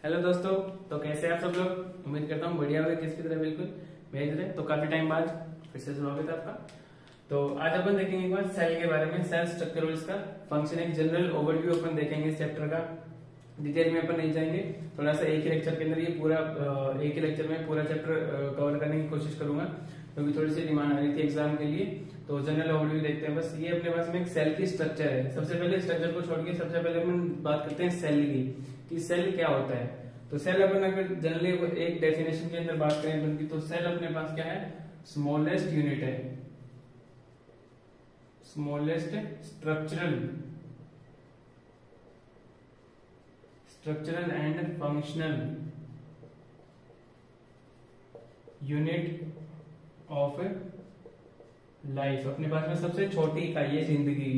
Hello दोस्तों, तो कैसे हैं आप सब लोग। उम्मीद करता हूँ बढ़िया होगा, किसकी तरह बिल्कुल मेरी तरह। तो काफी टाइम बाद फिर से स्वागत है आपका। तो आज अपन देखेंगे एक बार सेल के बारे में, सेल स्ट्रक्चर और इसका फंक्शन, एक जनरल ओवरव्यू अपन देखेंगे इस चैप्टर का। डिटेल में अपन नहीं जाएंगे, थोड़ा सा एक ही लेक्चर के अंदर ये पूरा एक ही लेक्चर में पूरा चैप्टर कवर करने की कोशिश करूंगा, क्योंकि थोड़ी सी डिमांड आ रही थी एग्जाम के लिए। तो जनरल ओवरव्यू देखते हैं। बस ये अपने पास में एक सेल की स्ट्रक्चर है। सबसे पहले स्ट्रक्चर को छोड़ के सबसे पहले अपन बात करते हैं सेल की, कि सेल क्या होता है। तो सेल अपन अगर जनरली एक डेफिनेशन के अंदर बात करें अपन की, तो सेल अपने पास क्या है, स्मॉलेस्ट यूनिट है, smallest structural and functional unit of life. अपने पास में सबसे छोटी इकाई है जिंदगी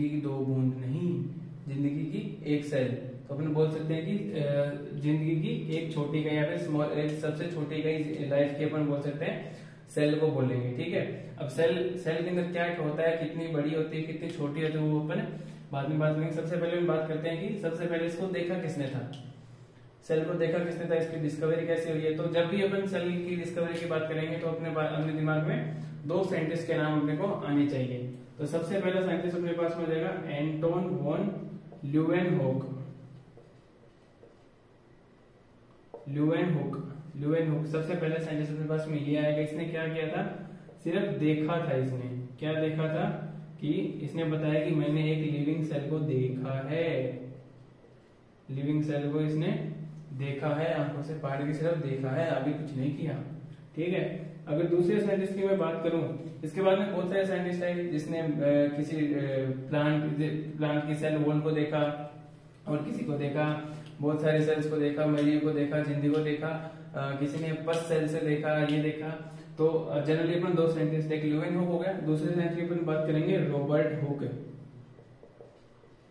की दो बूंद नहीं, जिंदगी की एक सेल। तो अपन बोल सकते हैं कि जिंदगी की एक छोटी इकाई, या फिर एक सबसे छोटी इकाई लाइफ की अपन बोल सकते हैं, सेल को बोलेंगे। ठीक है। अब सेल के अंदर क्या होता है, कितनी बड़ी होती है, कितनी छोटी होती है, वो अपन बाद में बात करेंगे। सबसे पहले हम बात करते हैं कि सबसे पहले इसको देखा किसने था, सेल को देखा किसने था, इसकी डिस्कवरी कैसे हुई है। तो जब भी अपन सेल की डिस्कवरी की बात करेंगे तो अपने दिमाग में दो साइंटिस्ट के नाम अपने को आने चाहिए। तो सबसे पहला साइंटिस्ट अपने पास में जाएगा एंटोन वॉन ल्यूवेनहोक। सबसे पहले साइंटिस्ट अपने पास में ये आएगा। इसने क्या किया था, सिर्फ देखा था। इसने क्या देखा था कि इसने बताया कि मैंने एक लिविंग सेल को देखा है, लिविंग सेल को इसने देखा है, आंखों से फाड़ के सिर्फ देखा है, अभी कुछ नहीं किया। ठीक है। अगर दूसरे साइंटिस्ट की मैं बात करूं, इसके बाद में बहुत सारे साइंटिस्ट है जिसने किसी प्लांट की सेल वॉल को देखा, और किसी को देखा, बहुत सारे सेल्स को देखा, मरीज को देखा, जिंदगी को देखा, किसी ने पस सेल से देखा, ये देखा। तो जनरली अपन दो साइंटिस्ट, एक ल्यूवेनहोक हो गया, दूसरे साइंटिस्ट की अपन बात करेंगे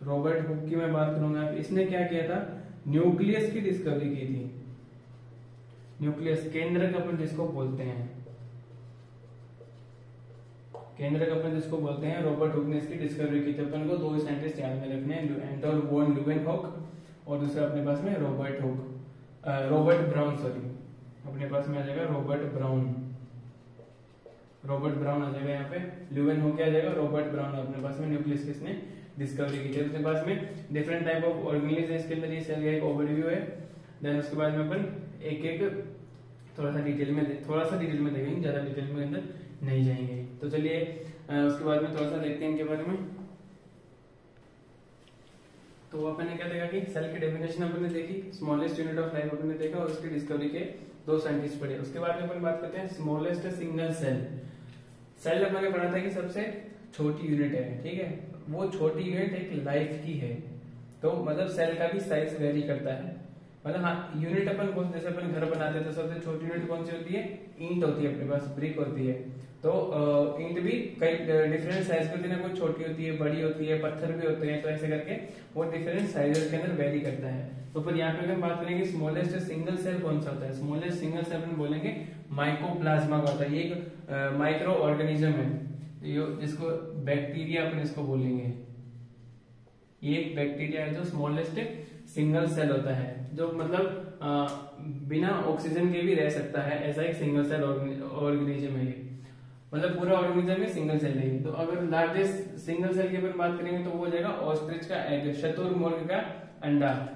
रॉबर्ट हुक की मैं बात करूंगा। इसने क्या किया था, न्यूक्लियस की डिस्कवरी की थी। न्यूक्लियस, केंद्रक अपन जिसको बोलते हैं, केंद्रक अपन जिसको बोलते हैं, रॉबर्ट हुक ने इसकी डिस्कवरी की थी। अपन को दो साइंटिस्ट याद में रखने हैं, एंटोन वॉन ल्यूवेनहोक और दूसरा अपने पास में रॉबर्ट ब्राउन, सॉरी अपने पास में आ जाएगा रॉबर्ट ब्राउन आ जाएगा यहाँ पे। ल्यूवेनहोक क्या आ जाएगा, रॉबर्ट ब्राउन अपने पास में न्यूक्लियस किसने डिस्कवरी की थी। उसके पास में डिफरेंट टाइप ऑफ ऑर्गेनिज है इसके अंदर, ये सेल का एक ओवरव्यू है। देन उसके बाद में अपन एक थोड़ा सा डिटेल में देखेंगे, ज्यादा डिटेल में अंदर नहीं जाएंगे। तो चलिए उसके बाद में थोड़ा सा देखते हैं इनके बारे में। तो अपन ने क्या देखा कि सेल की डेफिनेशन अपन ने देखी, स्मॉलेस्ट यूनिट ऑफ लाइफ अपन ने देखा, और उसकी डिस्कवरी के दो साइंटिस्ट पढ़े। उसके बाद में अपन बात करते हैं स्मॉलेस्ट सिंगल सेल अपन ने पढ़ा था कि सबसे छोटी यूनिट है। ठीक है। वो छोटी यूनिट एक लाइफ की है। तो मतलब सेल का भी साइज वेरी करता है। मतलब हाँ, यूनिट अपन कौन, जैसे अपन घर बनाते हैं तो सबसे छोटी यूनिट कौन सी होती है, ईंट होती है, अपने पास ब्रिक होती है। तो ईंट भी कई डिफरेंट साइज की होती है ना, कोई छोटी होती है, बड़ी होती है, पत्थर भी होते हैं। तो ऐसे करके वो डिफरेंट साइजेस के अंदर वेरी करता है। तो फिर यहाँ पे अगर बात करेंगे स्मॉलेस्ट सिंगल सेल कौन सा होता है, स्मॉलेस्ट सिंगल सेल अपन बोलेंगे माइकोप्लाज्मा का होता है। ये एक माइक्रो ऑर्गेनिज्म है, जिसको बैक्टीरिया अपन इसको बोलेंगे। ये एक बैक्टीरिया है जो स्मॉलेस्ट सिंगल सेल होता है, जो मतलब बिना ऑक्सीजन के भी रह सकता है, ऐसा एक सिंगल सेल ऑर्गेनिज्म है ये। मतलब पूरा ऑर्गेनिज्म में सिंगल सेल नहीं। तो अगर लार्जेस्ट सिंगल सेल की अपन बात करेंगे तो वो हो जाएगा ऑस्ट्रिच का एग, शुतुरमुर्ग का अंडा,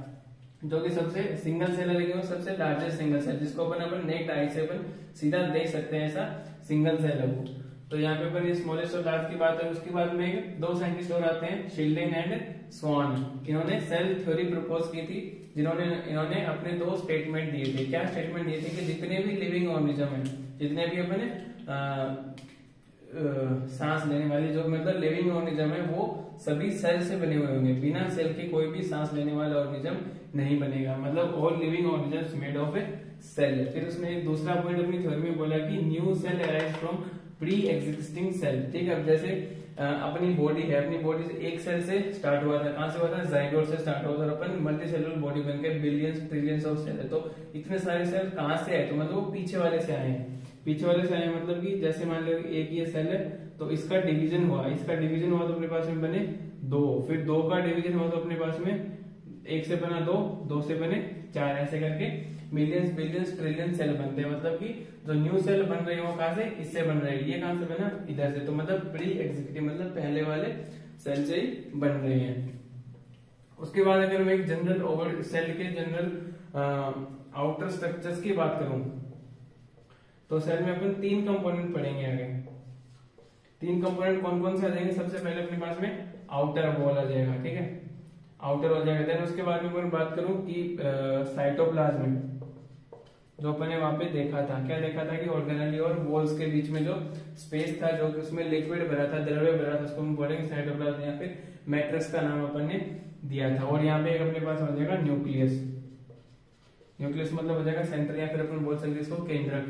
जो कि सबसे सिंगल सेल है, लेकिन वो सबसे लार्जेस्ट सिंगल सेल, जिसको अपन नेक्ड आई से अपन सीधा देख सकते हैं, ऐसा सिंगल सेल है वो। तो यहाँ पे अपन स्मॉलेस्ट और लार्ज की बात है। उसके बाद में दो साइंटिस्ट और आते हैं, शिल्डेन एंड स्वान। इन्होंने सेल थ्योरी प्रपोज की थी, इन्होंने अपने दो स्टेटमेंट दिए थे। क्या स्टेटमेंट दिए थे कि जितने भी लिविंग ऑर्गेनिज्म है, जितने भी अपने सांस लेने वाली जो मतलब लिविंग ऑर्गेनिज्म है, वो सभी सेल से बने हुए होंगे। बिना सेल के कोई भी सांस लेने वाला ऑर्गेनिज्म नहीं बनेगा। मतलब all living organisms made of a cell. फिर उसने एक दूसरा पॉइंट अपनी थ्योरी में बोला कि new cell arise from pre existing cell. ठीक है। अब जैसे अपनी बॉडी है, अपनी बॉडी से एक सेल से स्टार्ट हुआ था, कहां से हुआ था, जाइगोट से स्टार्ट हुआ था, और अपन मल्टी सेलुलर बॉडी बनकर बिलियंस ट्रिलियंस ऑफ सेल है। तो इतने सारे सेल कहां से आए, तो मतलब वो पीछे वाले से आए हैं। पीछे वाले से आए मतलब कि जैसे मान लो एक ये सेल है, तो इसका डिवीजन हुआ तो अपने पास में बने दो, फिर दो का डिवीजन हुआ तो अपने पास में एक से बना 2, 2 से बने 4, ऐसे करके मिलियंस बिलियंस ट्रिलियन सेल बनते हैं। मतलब कि जो न्यू सेल बन रहे हैं वो कहां से, इससे बन रहे हैं। ये कहां से बना, इधर से। तो मतलब प्री एग्जीक्यूटिव मतलब पहले वाले सेल से ही बन रहे हैं। उसके बाद अगर मैं एक जनरल ओवर सेल के जनरल आउटर स्ट्रक्चर्स की बात करूं तो सेल में अपन 3 कंपोनेंट पढ़ेंगे आगे। 3 कंपोनेंट कौन कौन से आ जाएंगे, सबसे पहले अपने पास में आउटर वॉल आ जाएगा, ठीक है, आउटर हो जाएगा। देन उसके बाद में मैं बात करूं कि साइटोप्लाज्म जो अपने वहां पे देखा था, क्या देखा था कि ऑर्गेनेली और वॉल्स के बीच में जो स्पेस था, जो उसमें लिक्विड भरा था, द्रव्य भरा था, उसको हम बोलेंगे साइटोप्लाज्म या फिर मैट्रिक्स का नाम अपन ने दिया था। और यहाँ पे एक अपने पास हो जाएगा न्यूक्लियस। न्यूक्लियस मतलब हो जाएगा सेंटर या फिर अपन बोल सकते हैं इसको केंद्रक,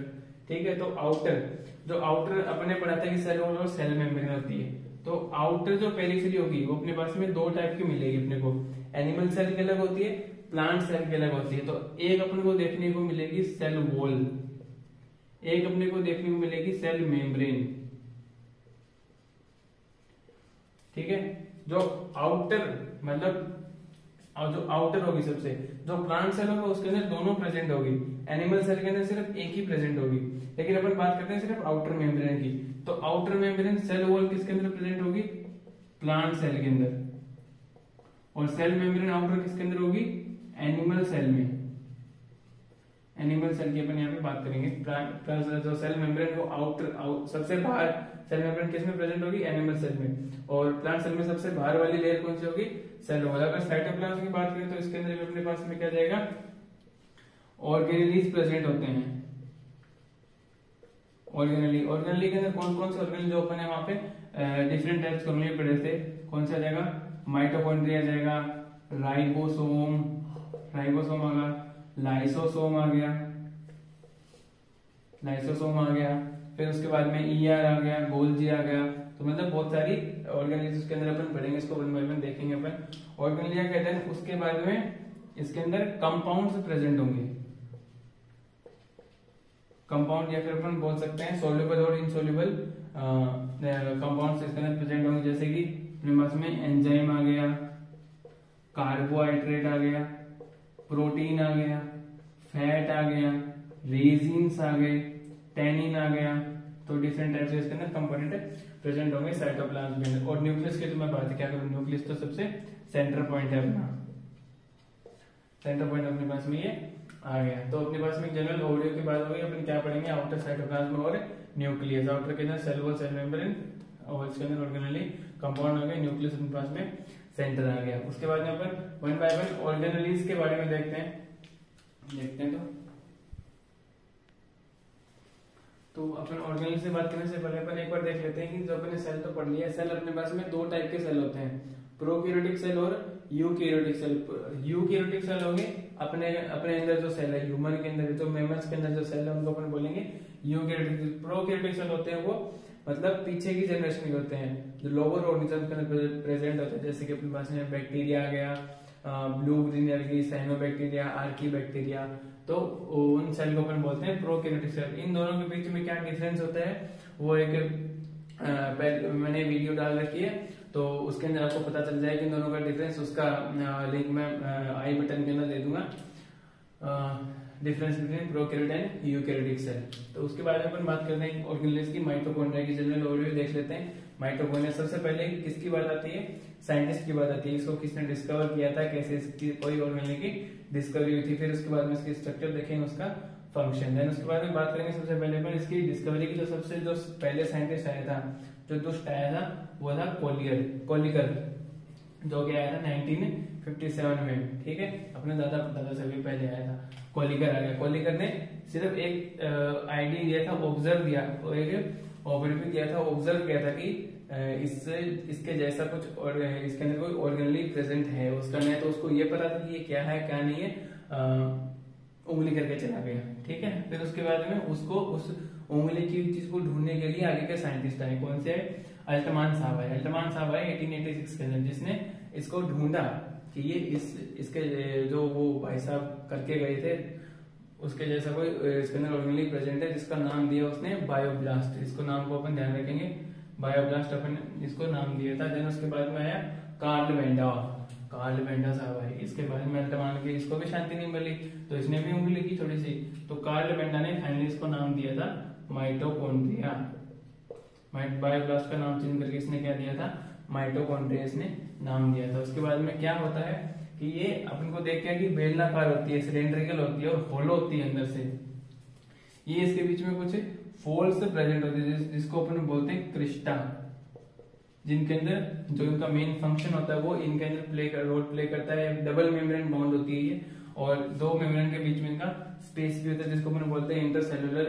ठीक है। तो आउटर, जो आउटर अपने पढ़ा था कि सेल वॉल और सेल मेम्ब्रेन होती है। तो आउटर जो पेरिफेरी होगी वो अपने पास में 2 टाइप की मिलेगी अपने को, एनिमल सेल की अलग होती है, प्लांट सेल की अलग होती है। तो एक अपने को देखने को मिलेगी सेल वॉल, एक अपने को देखने को मिलेगी सेल मेम्ब्रेन, ठीक है। जो आउटर मतलब जो आउटर होगी सबसे, जो प्लांट सेल होगा उसके अंदर दोनों प्रेजेंट होगी, एनिमल सेल के अंदर सिर्फ एक ही प्रेजेंट होगी। लेकिन अपन बात करते हैं सिर्फ आउटर मेम्ब्रेन की। तो आउटर मेम्ब्रेन सेल वॉल किसके अंदर प्रेजेंट होगी, प्लांट सेल के अंदर। और सेल मेम्ब्रेन आउटर किसके अंदर होगी, एनिमल सेल में। एनिमल सेल की अपन यहाँ पे बात करेंगे। जो सेल मेम्ब्रेन वो आउटर सबसे बाहर सेल मेम्ब्रेन किस में प्रेजेंट होगी, एनिमल सेल में। और प्लांट सेल में सबसे बाहर वाली लेयर कौन सी होगी, सेल वॉल। अगर साइटोप्लाज्म की बात करें तो इसके अंदर भी अपने पास में क्या जाएगा, ऑर्गेनेलीज प्रेजेंट होते हैं। ऑर्गेनेली के अंदर कौन कौन से ऑर्गेनेल जो अपन है वहां पे डिफरेंट टाइप्स के ऑर्गेनेल पढ़े थे, कौन सा जाएगा, माइटोकॉन्ड्रिया जाएगा, राइबोसोम आ गया, लाइसोसोम आ गया, फिर उसके बाद में ईआर आ गया, गोल्जी आ गया। तो मतलब बहुत सारी ऑर्गेनेल्स उसके अंदर अपन पढ़ेंगे, इसको वन बाय वन देखेंगे अपन। ऑर्गेनेलिया कहते हैं। उसके बाद में इसके अंदर कंपाउंड्स प्रेजेंट होंगे, कंपाउंड या फिर अपन बोल सकते हैं सोल्यूबल और इनसोल्यूबल कंपाउंड्स इसके अंदर प्रेजेंट होंगे। जैसे कि अपने पास में एंजाइम आ गया, कार्बोहाइड्रेट आ गया, प्रोटीन आ गया, फैट आ गया, रेजिन्स आ गए, टैनिन आ गया। तो डिफरेंट टाइप्स के इसके अंदर कंपोनेंट प्रेजेंट होंगे साइटोप्लाज्म के अंदर। और न्यूक्लियस की तो मैं बात क्या करूं, न्यूक्लियस तो सबसे सेंटर पॉइंट है अपना, सेंटर पॉइंट अपने पास में ये आ गया। तो अपने पास में जनरल ओवरव्यू की बात होगी। अपन क्या पढ़ेंगे, आउटर साइटोप्लाज्म और न्यूक्लियस। आउटर के अंदर सेल वॉल, सेल मेम्ब्रेन, और इसके अंदर ऑर्गेनेली कंपाउंड आ गए, न्यूक्लियस अपने पास में सेंटर आ गया। उसके बाद में अपन वन बाय वन ऑर्गेनेलीज के बारे में देखते हैं। तो अपन ऑर्गेनेल से बात करने से पहले अपन एक बार देख लेते हैं कि जो अपने सेल तो पढ़ लिया। सेल अपने पास में 2 टाइप के सेल होते हैं, प्रोकैरियोटिक सेल और यूकैरियोटिक सेल। यूकैरियोटिक सेल होंगे अपने अंदर जो सेल है, ह्यूमन के अंदर, जो मेमल्स के अंदर जो सेल है उनको अपन बोलेंगे यूकैरियोटिक। प्रोकैरियोटिक सेल होते हैं वो मतलब पीछे की जनरेशन के होते हैं, जो लोअर ऑर्गेनिज्म के अंदर प्रेजेंट होते हैं। जैसे कि अपने पास में बैक्टीरिया आ गया, blue green algae, cyanobacteria, archaebacteria. तो उन सेल को अपन बोलते हैं प्रोकैरियोटिक सेल। इन दोनों के बीच में क्या डिफरेंस होता है वो एक मैंने वीडियो डाल रखी है, तो उसके अंदर आपको पता चल जाएगा इन दोनों का डिफरेंस। उसका लिंक मैं आई बटन के अंदर दे दूंगा, difference between prokaryote and eukaryotic cell. तो उसके बारे में अपन बात करते हैं ऑर्गेनेल्स की। माइटोकॉन्ड्रिया की जनरल ओवरव्यू देख लेते हैं। माइटोकॉन्ड्रिया सबसे पहले किसकी बात आती है, साइंटिस्ट की बात आती है। इसको किसने डिस्कवर किया था, कैसे इसकी कोई ऑर्गेनेल की डिस्कवरी हुई थी। फिर उसके बाद में इसकी स्ट्रक्चर देखेंगे, उसका फंक्शन। देन उसके बाद में बात करेंगे सबसे पहले अपन इसकी डिस्कवरी की। जो पहले साइंटिस्ट आया था, जो दुष्ट आया था, वो था कोलिकर, जो कि आया था 1957 में, ठीक है। अपने दादा से भी पहले आया था, कोलिकर आ गया। कोलिकर ने सिर्फ एक आइडिया दिया था, ऑब्जर्व किया था, ऑब्जर्व किया था कि इसके जैसा कुछ और इसके अंदर कोई ऑर्गेनेली प्रेजेंट है। उसका नहीं तो उसको ये पता था कि ये क्या है क्या नहीं है, उंगली करके चला गया, ठीक है। फिर उसके बाद में उसको उस उंगली की चीज को ढूंढने के लिए आगे के साइंटिस्ट आए। कौन से, अल्टमान साहब आए 1886 के अंदर, जिसने इसको ढूंढा कि ये इसके जो वो भाई साहब करके गए थे उसके जैसा कोई इसके अंदर ऑर्गेनेली प्रेजेंट है, जिसका नाम दिया उसने बायोब्लास्ट। इसको नाम को अपन ध्यान रखेंगे, बायोब्लास्ट अपन इसको नाम दिया था। देन उसके बाद में आया कार्ल कार्ल बेंडा साहब आए, इसके बारे में मान के इसको भी शांति नहीं मिली तो इसने भी उंगली की थोड़ी सी, तो कार्ल बेंडा ने फाइनली इसको नाम दिया था माइटोकॉन्ड्रिया। बायोब्लास्ट का नाम चेंज करके इसने क्या दिया था, माइटोकॉन्ड्रिया इसने नाम दिया था। उसके बाद में क्या होता है कि ये अपन को देख के कि बेलनाकार होती है, सिलेंड्रिकल होती है और होलो होती है अंदर से। ये इसके बीच में कुछ फोल्स प्रेजेंट होते हैं जिसको अपन बोलते हैं क्रिस्टा, जिनके अंदर जो इनका मेन फंक्शन होता है वो इनके अंदर रोल प्ले करता है। डबल मेम्ब्रेन बॉन्ड होती है ये, और दो मेम्ब्रेन के बीच में इनका स्पेस भी होता है जिसको अपन बोलते हैं इंटरसेलुलर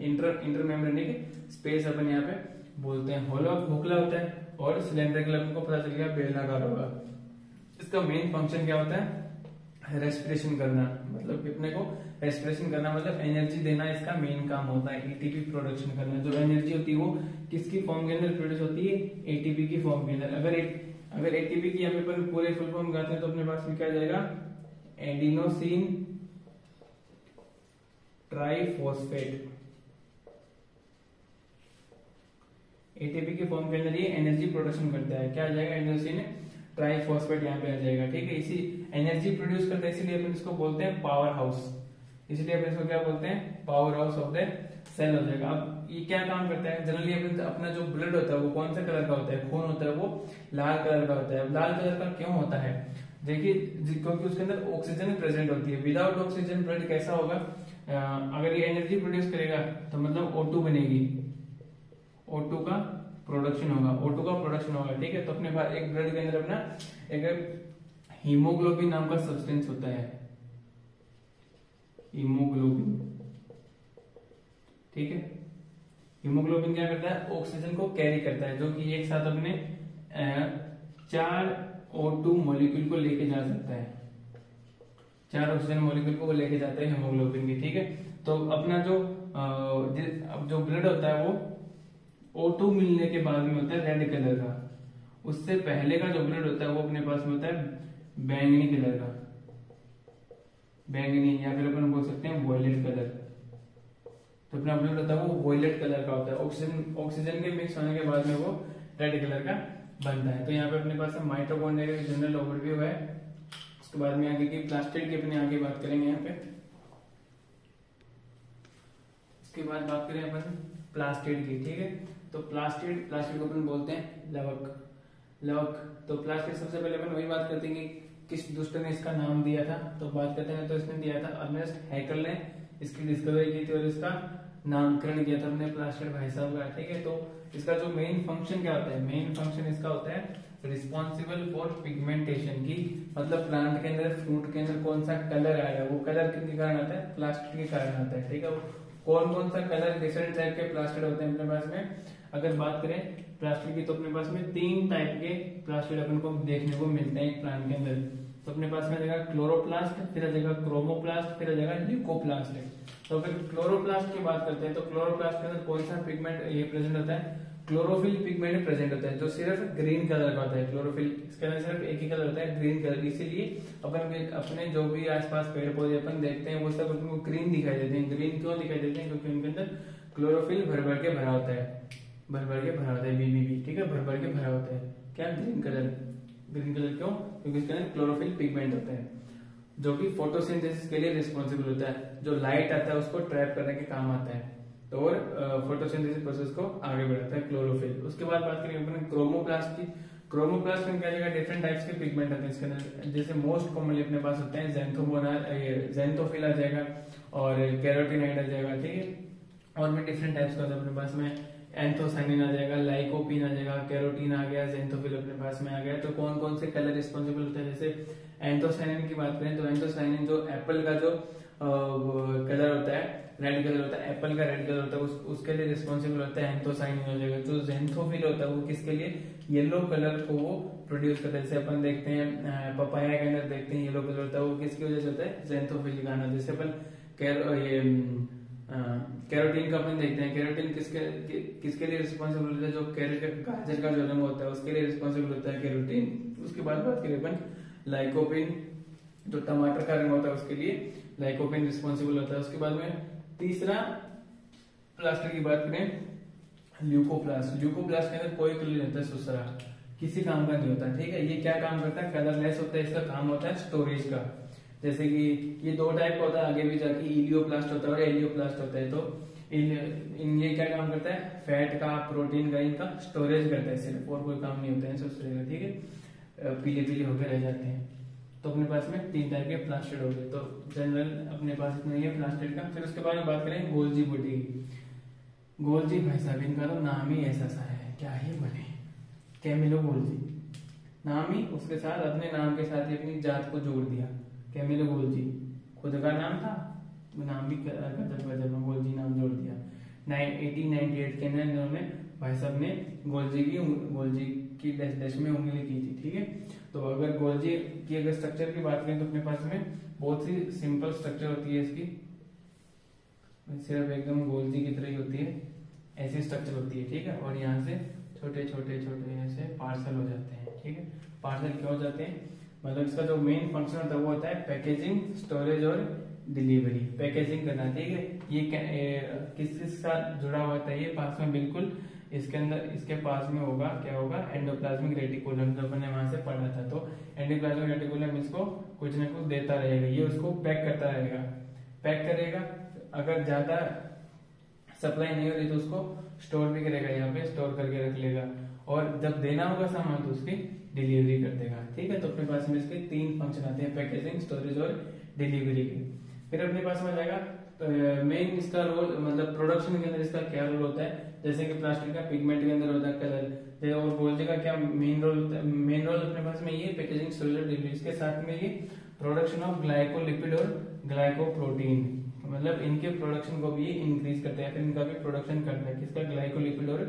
इंटरमेम्ब्रेनिक स्पेस अपन यहाँ पे बोलते हैं। होलो खोखला होता है और सिलेंड्रिकल अपन को पता चल गया बेलनाकार होगा। इसका मेन फंक्शन क्या होता है, रेस्पिरेशन करना, मतलब अपने को रेस्पिरेशन करना मतलब एनर्जी देना इसका मेन काम होता है। एटीपी प्रोडक्शन करना, जो एनर्जी होती है वो किसकी फॉर्म के अंदर प्रोड्यूस होती है, एटीपी की फॉर्म के अंदर। अगर एटीपी की हमें पर पूरे फुल फॉर्म गाते हैं तो अपने पास में क्या जाएगा, एडिनोसिन ट्राइफॉस्फेट। एटीपी की फॉर्म के अंदर ये एनर्जी प्रोडक्शन करता है, क्या आ जाएगा, एडिनोसिन ट्राइफॉस्फेट यहाँ पे आ जाएगा। ठीक है, इसी एनर्जी प्रोड्यूस करता है, इसीलिए अपन इसको बोलते हैं पावर हाउस। इसलिए अपन इसको क्या बोलते हैं, power house of the cell हो जाएगा। अब ये क्या काम करता है, जनरली अपन अपना जो ब्लड होता है वो कौन सा कलर का होता है, खून होता है वो लाल कलर का होता है। लाल कलर का क्यों होता है, देखिए क्योंकि उसके अंदर ऑक्सीजन प्रेजेंट होती है। विदाउट ऑक्सीजन ब्लड कैसा होगा, अगर ये एनर्जी प्रोड्यूस करेगा तो मतलब O2 बनेगी, O2 का प्रोडक्शन होगा, O2 का प्रोडक्शन होगा। ठीक है, तो अपने पास एक ब्लड के अंदर अपना एक हीमोग्लोबिन नाम का सब्सटेंस होता है, हीमोग्लोबिन। ठीक है, हीमोग्लोबिन क्या करता है, ऑक्सीजन को कैरी करता है, जो कि एक साथ अपने 4 O2 मॉलिक्यूल को लेके जा सकता है। 4 ऑक्सीजन मॉलिक्यूल को वो लेके जाता है हीमोग्लोबिन की। ठीक है, तो अपना जो ब्लड होता है वो O2 मिलने के बाद में होता है रेड कलर का, उससे पहले का जो ब्लड होता है वो अपने पास में होता है बैंगनी कलर का, बैंगनी, या फिर अपन बोल सकते हैं वॉयलेट कलर। तो अपना ब्लड होता है वो वॉयलेट कलर का होता है, ऑक्सीजन के मिक्स होने के बाद में वो रेड कलर का बनता है। तो यहाँ पे अपने पास माइटोकॉन्ड्रिया का जनरल ओवरव्यू है। उसके बाद में आगे की प्लास्टिड की अपने आगे बात करेंगे यहाँ पे। उसके बाद बात करें अपन प्लास्टिड की। ठीक है, तो प्लास्टिड को अपन बोलते हैं लवक। तो प्लास्टिड सबसे पहले अपन वही बात करते हैं कि किस दुष्ट ने इसका नाम दिया था, तो बात करते हैं तो इसने दिया था अर्नेस्ट हैकेल ने इसकी डिस्कवरी की थी और इसका नामकरण किया था अपने प्लास्टिड भाई साहब का। ठीक है, तो इसका जो मेन फंक्शन क्या होता है, मेन फंक्शन इसका होता है रिस्पॉन्सिबल फॉर पिगमेंटेशन की, मतलब प्लांट के अंदर फ्रूट के अंदर कौन सा कलर आया है वो कलर किसके कारण आता है, प्लास्टिड के कारण आता है। ठीक है, कौन कौन सा कलर डिफरेंट टाइप के प्लास्टिड होते हैं अपने पास में। अगर बात करें प्लास्टिड की तो अपने पास में 3 टाइप के प्लास्टिड अपन को देखने को मिलते हैं एक प्लांट के अंदर। तो अपने पास में आ जाएगा क्लोरोप्लास्ट, फिर आ जाएगा क्रोमोप्लास्ट, फिर आ जाएगा ल्यूकोप्लास्ट। तो अगर क्लोरोप्लास्ट की बात करते हैं तो क्लोरोप्लास्ट के अंदर कौन सा पिगमेंट ये प्रेजेंट होता है, क्लोरोफिल पिगमेंट प्रेजेंट होता है, जो सिर्फ ग्रीन कलर का होता है। क्लोरोफिल इसके अंदर सिर्फ एक ही कलर होता है, ग्रीन कलर। इसीलिए अपन अपने जो भी आसपास पेड़ पौधे अपन देखते हैं वो सब उनको ग्रीन दिखाई देते हैं। ग्रीन क्यों दिखाई देते हैं, क्योंकि उनके अंदर क्लोरोफिल भर भर के भरा होता है, भर भर के भरा होता है, BBB। ठीक है, भर भर के भरा होता है। क्या, ग्रीन कलर क्यों, क्योंकि इसके अंदर क्लोरोफिल पिगमेंट होता है जो कि फोटोसिंथेसिस के लिए रिस्पॉन्सिबल होता है, जो लाइट आता है उसको ट्रैप करने के काम आता है तो और फोटोसिंथेसिस प्रोसेस को आगे बढ़ाता है क्लोरोफिल। उसके बाद बात करेंगे अपन क्रोमोप्लास्ट की। क्रोमोप्लास्ट में क्या जगह डिफरेंट टाइप्स के पिगमेंट होते हैं इसके अंदर, जैसे मोस्ट कॉमनली अपने पास होते हैं ज़ैंथोफिल आ जाएगा और कैरोटीनॉइड आ जाएगा। ठीक है, और भी डिफरेंट टाइप्स का होता है अपने पास में, एंथोसाइनिन आ जाएगा, लाइकोपिन आ जाएगा, कैरोटीन आ गया, ज़ैंथोफिल अपने पास में आ गया। तो कौन कौन से कलर रिस्पॉन्सिबल होते हैं, जैसे एंथोसाइनिन की बात करें तो एंथोसाइनिन जो एप्पल का जो कलर होता है, रेड कलर होता है, एप्पल का रेड कलर होता है, उसके लिए रिस्पॉन्सिबल होता है एंथोसाइनिन हो जाएगा। जो ज़ैंथोफिल होता है वो किसके लिए, येलो कलर को वो प्रोड्यूस करता है। जैसे अपन देखते हैं पपाया के अंदर देखते हैं येलो कलर होता है, वो किसकी वजह से होता है, ज़ैंथोफिल का आना। जैसे अपन कैरोटीन का अपन देखते हैं, कैरोटीन किसके लिए रिस्पॉन्सिबल होता है, जो गाजर का जो रंग होता है उसके लिए रिस्पॉन्सिबल होता है कैरोटीन। उसके बाद बात करें अपन लाइकोपिन, जो टमाटर का रंग होता है उसके लिए लाइकोपिन रिस्पॉन्सिबल होता है। उसके बाद में तीसरा प्लास्टिड की बात करें ल्यूकोप्लास्ट। ल्यूकोप्लास्ट के अंदर कोई कलर नहीं होता है, सुसरा। किसी काम का नहीं होता, ठीक है। ये क्या काम करता है, कलरलेस होता है, इसका काम होता है स्टोरेज का। जैसे कि ये दो टाइप का होता है, आगे भी जाके इलियोप्लास्ट होता है और एलियोप्लास्ट होता है। तो ये क्या काम करता है, फैट का, प्रोटीन का, इनका स्टोरेज करता है सिर्फ, और कोई काम नहीं होता है इनसे, ठीक है। पीले पीले होकर रह जाते हैं। तो अपने पास में 3 टाइप के प्लास्टिड हो गए। तो जनरल अपने पास इतना ही है प्लास्टिड का। फिर उसके बाद में बात करें गोल्जी बॉडी की। गोल्जी भाई साहब इनका तो नाम ही ऐसा सा है, क्या ही बने, कैमिलो गोल्जी नाम ही, उसके साथ अपने नाम के साथ ही अपनी जात को जोड़ दिया, कैमिलो गोल्जी। खुद का नाम था, नाम भी गजब गोल्जी नाम जोड़ दिया। 1898 के अंदर इन्होंने भाई साहब ने गोल्जी की डैश में उंगली की थी, ठीक है। तो अगर गोल्जी की अगर स्ट्रक्चर की बात करें तो अपने पास में बहुत सी सिंपल स्ट्रक्चर होती है इसकी, सिर्फ एकदम गोल्जी की तरह ही होती है, ऐसी स्ट्रक्चर होती है, ठीक है। और यहाँ से छोटे छोटे छोटे ऐसे पार्सल हो जाते हैं, ठीक है। पार्सल क्या हो जाते हैं, मतलब इसका जो मेन फंक्शन होता है वो होता है पैकेजिंग, स्टोरेज और डिलीवरी। पैकेजिंग करना, ठीक है। ये किसके साथ जुड़ा हुआ होता है, ये पास में बिल्कुल इसके अंदर, इसके पास में होगा, क्या होगा, एंडोप्लाज्मिक रेटिकुलम, जो अपने वहां से पढ़ा था। तो एंडोप्लाज्मिक रेटिकुलम इसको कुछ ना कुछ देता रहेगा, ये उसको पैक करता रहेगा, पैक करेगा। अगर ज्यादा सप्लाई नहीं हो रही तो उसको स्टोर भी करेगा, यहाँ पे स्टोर करके रख लेगा, और जब देना होगा सामान तो उसकी डिलीवरी कर देगा, ठीक है। तो अपने पास में इसके 3 फंक्शन आते हैं, पैकेजिंग, स्टोरेज और डिलीवरी के। फिर अपने पास में जाएगा मेन इसका रोल, मतलब प्रोडक्शन के अंदर इसका क्या रोल होता है। जैसे कि प्लास्टिक का पिगमेंट के अंदर होता है कलर, और गोल्जी का क्या मेन रोल होता है, मेन रोल अपने पास में ये पैकेजिंग, स्टोरेज और डिलीवरी। इसके साथ में ये प्रोडक्शन ऑफ ग्लाइकोलिपिड और ग्लाइकोप्रोटीन, मतलब इनके प्रोडक्शन को भी इंक्रीज करते हैं, फिर इनका भी प्रोडक्शन करता है, किसका, ग्लाइकोलिपिड और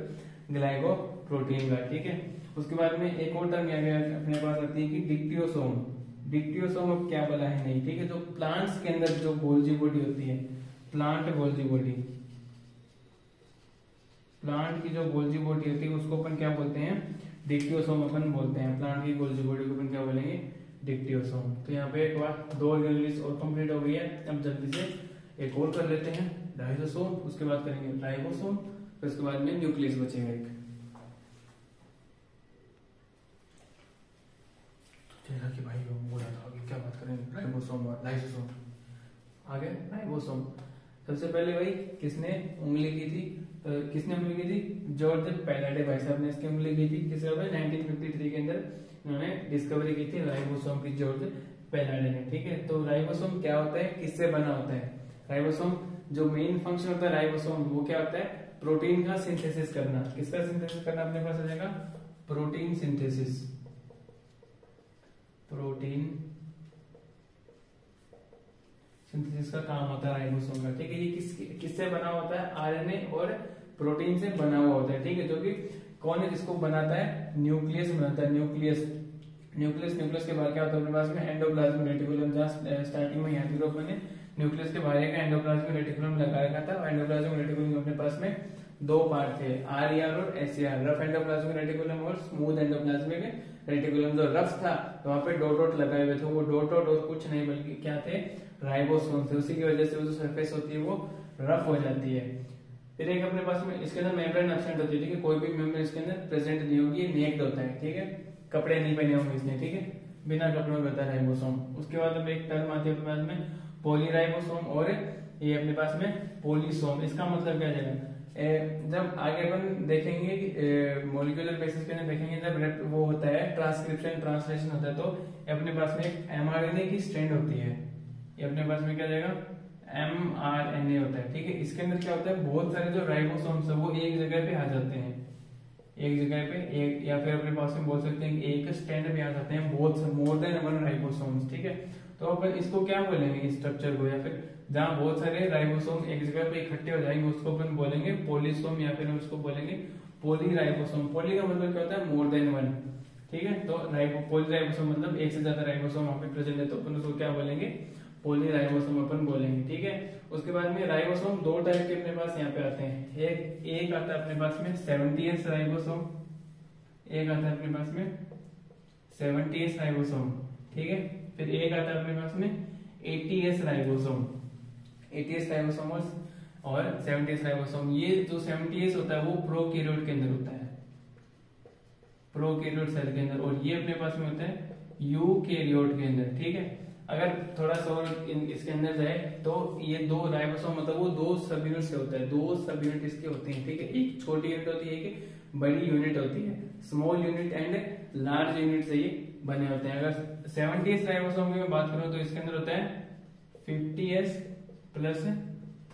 ग्लाइकोप्रोटीन का, ठीक है। उसके बाद में एक और टर्म अपने पास आती है कि डिक्टियोसोम। डिक्टियोसोम अब क्या बोला है नहीं, ठीक है। जो प्लांट्स के अंदर जो गोल्जी बॉडी होती है, प्लांट गोल्जी बॉडी, प्लांट की जो गोल्जी बॉडी होती है उसको अपन क्या बोलते हैं, डिक्टियोसोम अपन बोलते हैं। प्लांट की गोल्जी बॉडी को अपन क्या बोलेंगे, डिक्टियोसोम। तो यहाँ पे एक बार 2 ऑर्गेनेल्स और कंप्लीट हो गई है। अब जल्दी से एक और कर लेते हैं, डाइसोसोम, उसके बाद करेंगे राइबोसोम, फिर उसके बाद में न्यूक्लियस बचेगा एक। कि भाई बोला था अभी क्या बात करेंगे, राइबोसोम और लाइसोसोम। आगे राइबोसोम, सबसे पहले भाई किसने उंगली की थी, किसने उंगली की थी, जॉर्ज पैलाडे भाई साहब ने इसकी उंगली की थी। किस 1953 के अंदर उन्होंने डिस्कवरी की थी राइबोसोम की, जॉर्ज पैलाडे ने, ठीक है। तो राइबोसोम क्या होता है, किससे बना होता है, राइबोसोम जो मेन फंक्शन होता है राइबोसोम वो क्या होता है, प्रोटीन का सिंथेसिस करना। किसका सिंथेसिस करना अपने पास आ जाएगा, प्रोटीन सिंथेसिस, प्रोटीन सिंथेसिस का काम होता है राइबोसोम का, ठीक है। ये किससे बना होता है, आरएनए और प्रोटीन से बना हुआ होता है, ठीक है। जो कि कौन इसको बनाता है, न्यूक्लियस बनाता है, न्यूक्लियस। न्यूक्लियस के बाद क्या होता है अपने पास में, एंडोप्लाज्मिक रेटिकुलम। जहां स्टार्टिंग में यहाँ ग्रुप मैंने न्यूक्लियस के बाहर का एंडोप्लाज्मिक रेटिकुलम लगा रखा था। एंडोप्लाज्मिक रेटिकुलम अपने पास में 2 पार्ट थे, आरईआर और एसईआर, रफ एंडोप्लाज्मिक रेटिकुलम और स्मूथ एंडोप्लाज्मिक रेटिकुलम। जो रफ था तो वहां पे डॉट लगाए हुए थे, वो डॉट और कुछ नहीं बल्कि क्या थे, राइबोसोम थे। उसी की वजह से वो जो सरफेस होती है वो रफ हो जाती है। फिर एक अपने पास में इसके अंदर मेम्ब्रेन एब्सेंट होती है, ठीक है। कोई भी मेम्ब्रेन इसके अंदर प्रेजेंट नहीं होगी, ये नेक्ड होता है, ठीक है। कपड़े नहीं पहने होंगे इसने, ठीक है, बिना कपड़ों में होता है राइबोसोम। उसके बाद अब एक टर्म आती है अपने पास में पॉलीराइबोसोम, और ये अपने पास में पॉलीसोम। इसका मतलब क्या जाएगा, जब आगे अपन देखेंगे मॉलिक्यूलर बेसिस पे देखेंगे, जब वो होता है ट्रांसक्रिप्शन, ट्रांसलेशन होता है, तो अपने पास में एक एमआरएनए की स्ट्रैंड होती है। ये अपने पास में क्या जाएगा, एमआरएनए होता है, ठीक है। इसके अंदर क्या होता है, बहुत सारे जो राइबोसोम्स है वो एक जगह पे आ जाते हैं, एक जगह पे एक, या फिर अपने पास में बोल सकते हैं कि एक स्टैंड पे आ जाते हैं बहुत मोर देन 1 राइबोसोम्स, ठीक है। तो अपन इसको क्या बोलेंगे, इस स्ट्रक्चर को, या फिर जहां बहुत सारे राइबोसोम एक जगह पे इकट्ठे हो जाएंगे उसको अपन बोलेंगे पॉलीसोम, या फिर उसको बोलेंगे पॉलीराइबोसोम। पॉली का मतलब क्या होता है, मोर देन 1, ठीक है। तो पॉलीराइबोसोम मतलब एक से ज्यादा राइबोसोम वहां पे प्रेजेंट है, तो अपन उसको क्या बोलेंगे, पॉलीराइबोसोम अपन बोलेंगे, ठीक है। उसके बाद में राइबोसोम 2 टाइप के अपने पास यहाँ पे आते हैं। एक आता है अपने पास में 70S राइबोसोम, एक आता है अपने पास में 70S राइबोसोम, ठीक है। फिर एक आता है अपने पास में 80S राइबोसोम, 80S राइबोसोम और 70S राइबोसोम। ये जो 70S होता है वो प्रोकैरियोट के अंदर होता है, प्रोकैरियोट सेल के अंदर, और ये अपने पास में होता है यूकैरियोट के अंदर। ठीक है, अगर थोड़ा सा और इसके अंदर जाए तो ये दो राइबोसोम मतलब वो दो सब यूनिट से होता है, दो सब यूनिट इसके होते हैं। ठीक है, एक छोटी यूनिट होती है, एक बड़ी यूनिट होती है। Small unit and large unit से ये बने होते हैं। अगर 70s राइबोसोम की मैं बात करूं तो इसके अंदर होता है 50s प्लस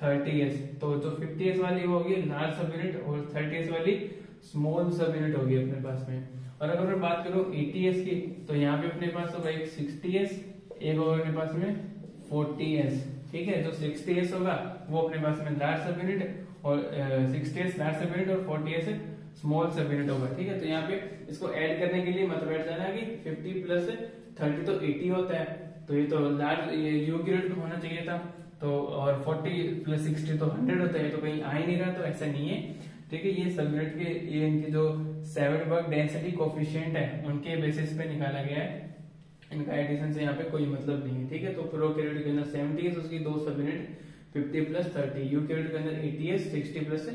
30s। तो जो 50s वाली वो होगी लार्ज सब यूनिट और 30s वाली स्मॉल सब यूनिट होगी अपने पास में। और अगर मैं बात करूं 80s की तो यहाँ पे अपने पास होगा एक 60s, एक होगा अपने पास में 40s। ठीक है, जो 60s होगा वो अपने पास में लार्ज सब यूनिट और 60s लार्ज सब यूनिट और 40s स्मॉल सब यूनिट होगा। ठीक है, तो यहाँ पे इसको ऐड करने के लिए मतलब बैठ जाना कि 50 प्लस 30 तो 80 होता है, तो ये तो लार्ज यूकैरियोट में होना चाहिए था। तो और 40 प्लस 60 तो 100 होता है, तो कहीं आ ही नहीं रहा, तो ऐसा नहीं है। ठीक है, ये सब यूनिट के ये इनके जो सेवेनबर्ग डेंसिटी कोफिशिएंट है उनके बेसिस पे निकाला गया है, इनका एडिशन से यहाँ पे कोई मतलब नहीं है। ठीक है, तो प्रोकैरियोट के अंदर 70s, उसकी दो सब यूनिट 50 प्लस 30, यूकैरियोट के अंदर 80s 60 प्लस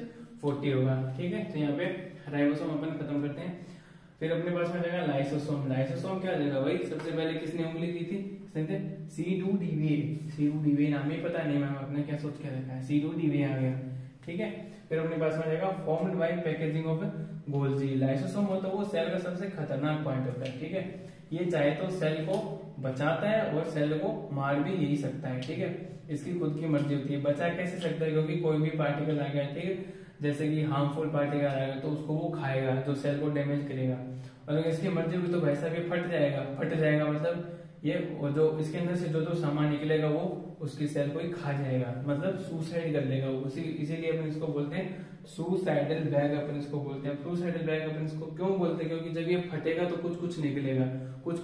40 होगा। ठीक है, तो यहाँ पे राइबोसोम अपन खत्म करते हैं। फिर अपने पास में जाएगा लाइसोसोम। लाइसोसोम क्या देगा भाई, सबसे पहले किसने उंगली दी थी, C2DVA। C2DVA नाम ही पता नहीं मैम आपने क्या सोच के रखा है, C2DVA आ गया। ठीक है, फिर अपने पास में जाएगा formed by packaging of Golgi. Lysosome होता है वो सेल का सबसे खतरनाक पॉइंट होता है। ठीक है, ये चाहे तो सेल को बचाता है और सेल को मार भी यही सकता है। ठीक है, इसकी खुद की मर्जी होती है। बचा कैसे सकता है, क्योंकि कोई भी पार्टिकल आ गया, ठीक है, जैसे कि हार्मफुल पार्टिकल आएगा तो उसको वो खाएगा, जो सेल को डैमेज करेगा। और अगर इसकी मर्जी हुई तो वैसा भी फट जाएगा मतलब ये जो इसके अंदर से जो सामान निकलेगा वो उसकी सेल को ही खा जाएगा, मतलब सुसाइड कर लेगा वो। इसीलिए अपन इसको बोलते हैं सुसाइडल बैग, अपन इसको बोलते हैं। सुसाइडल बैग अपन इसको क्यों बोलते हैं, क्योंकि जब ये फटेगा तो कुछ निकलेगा, उस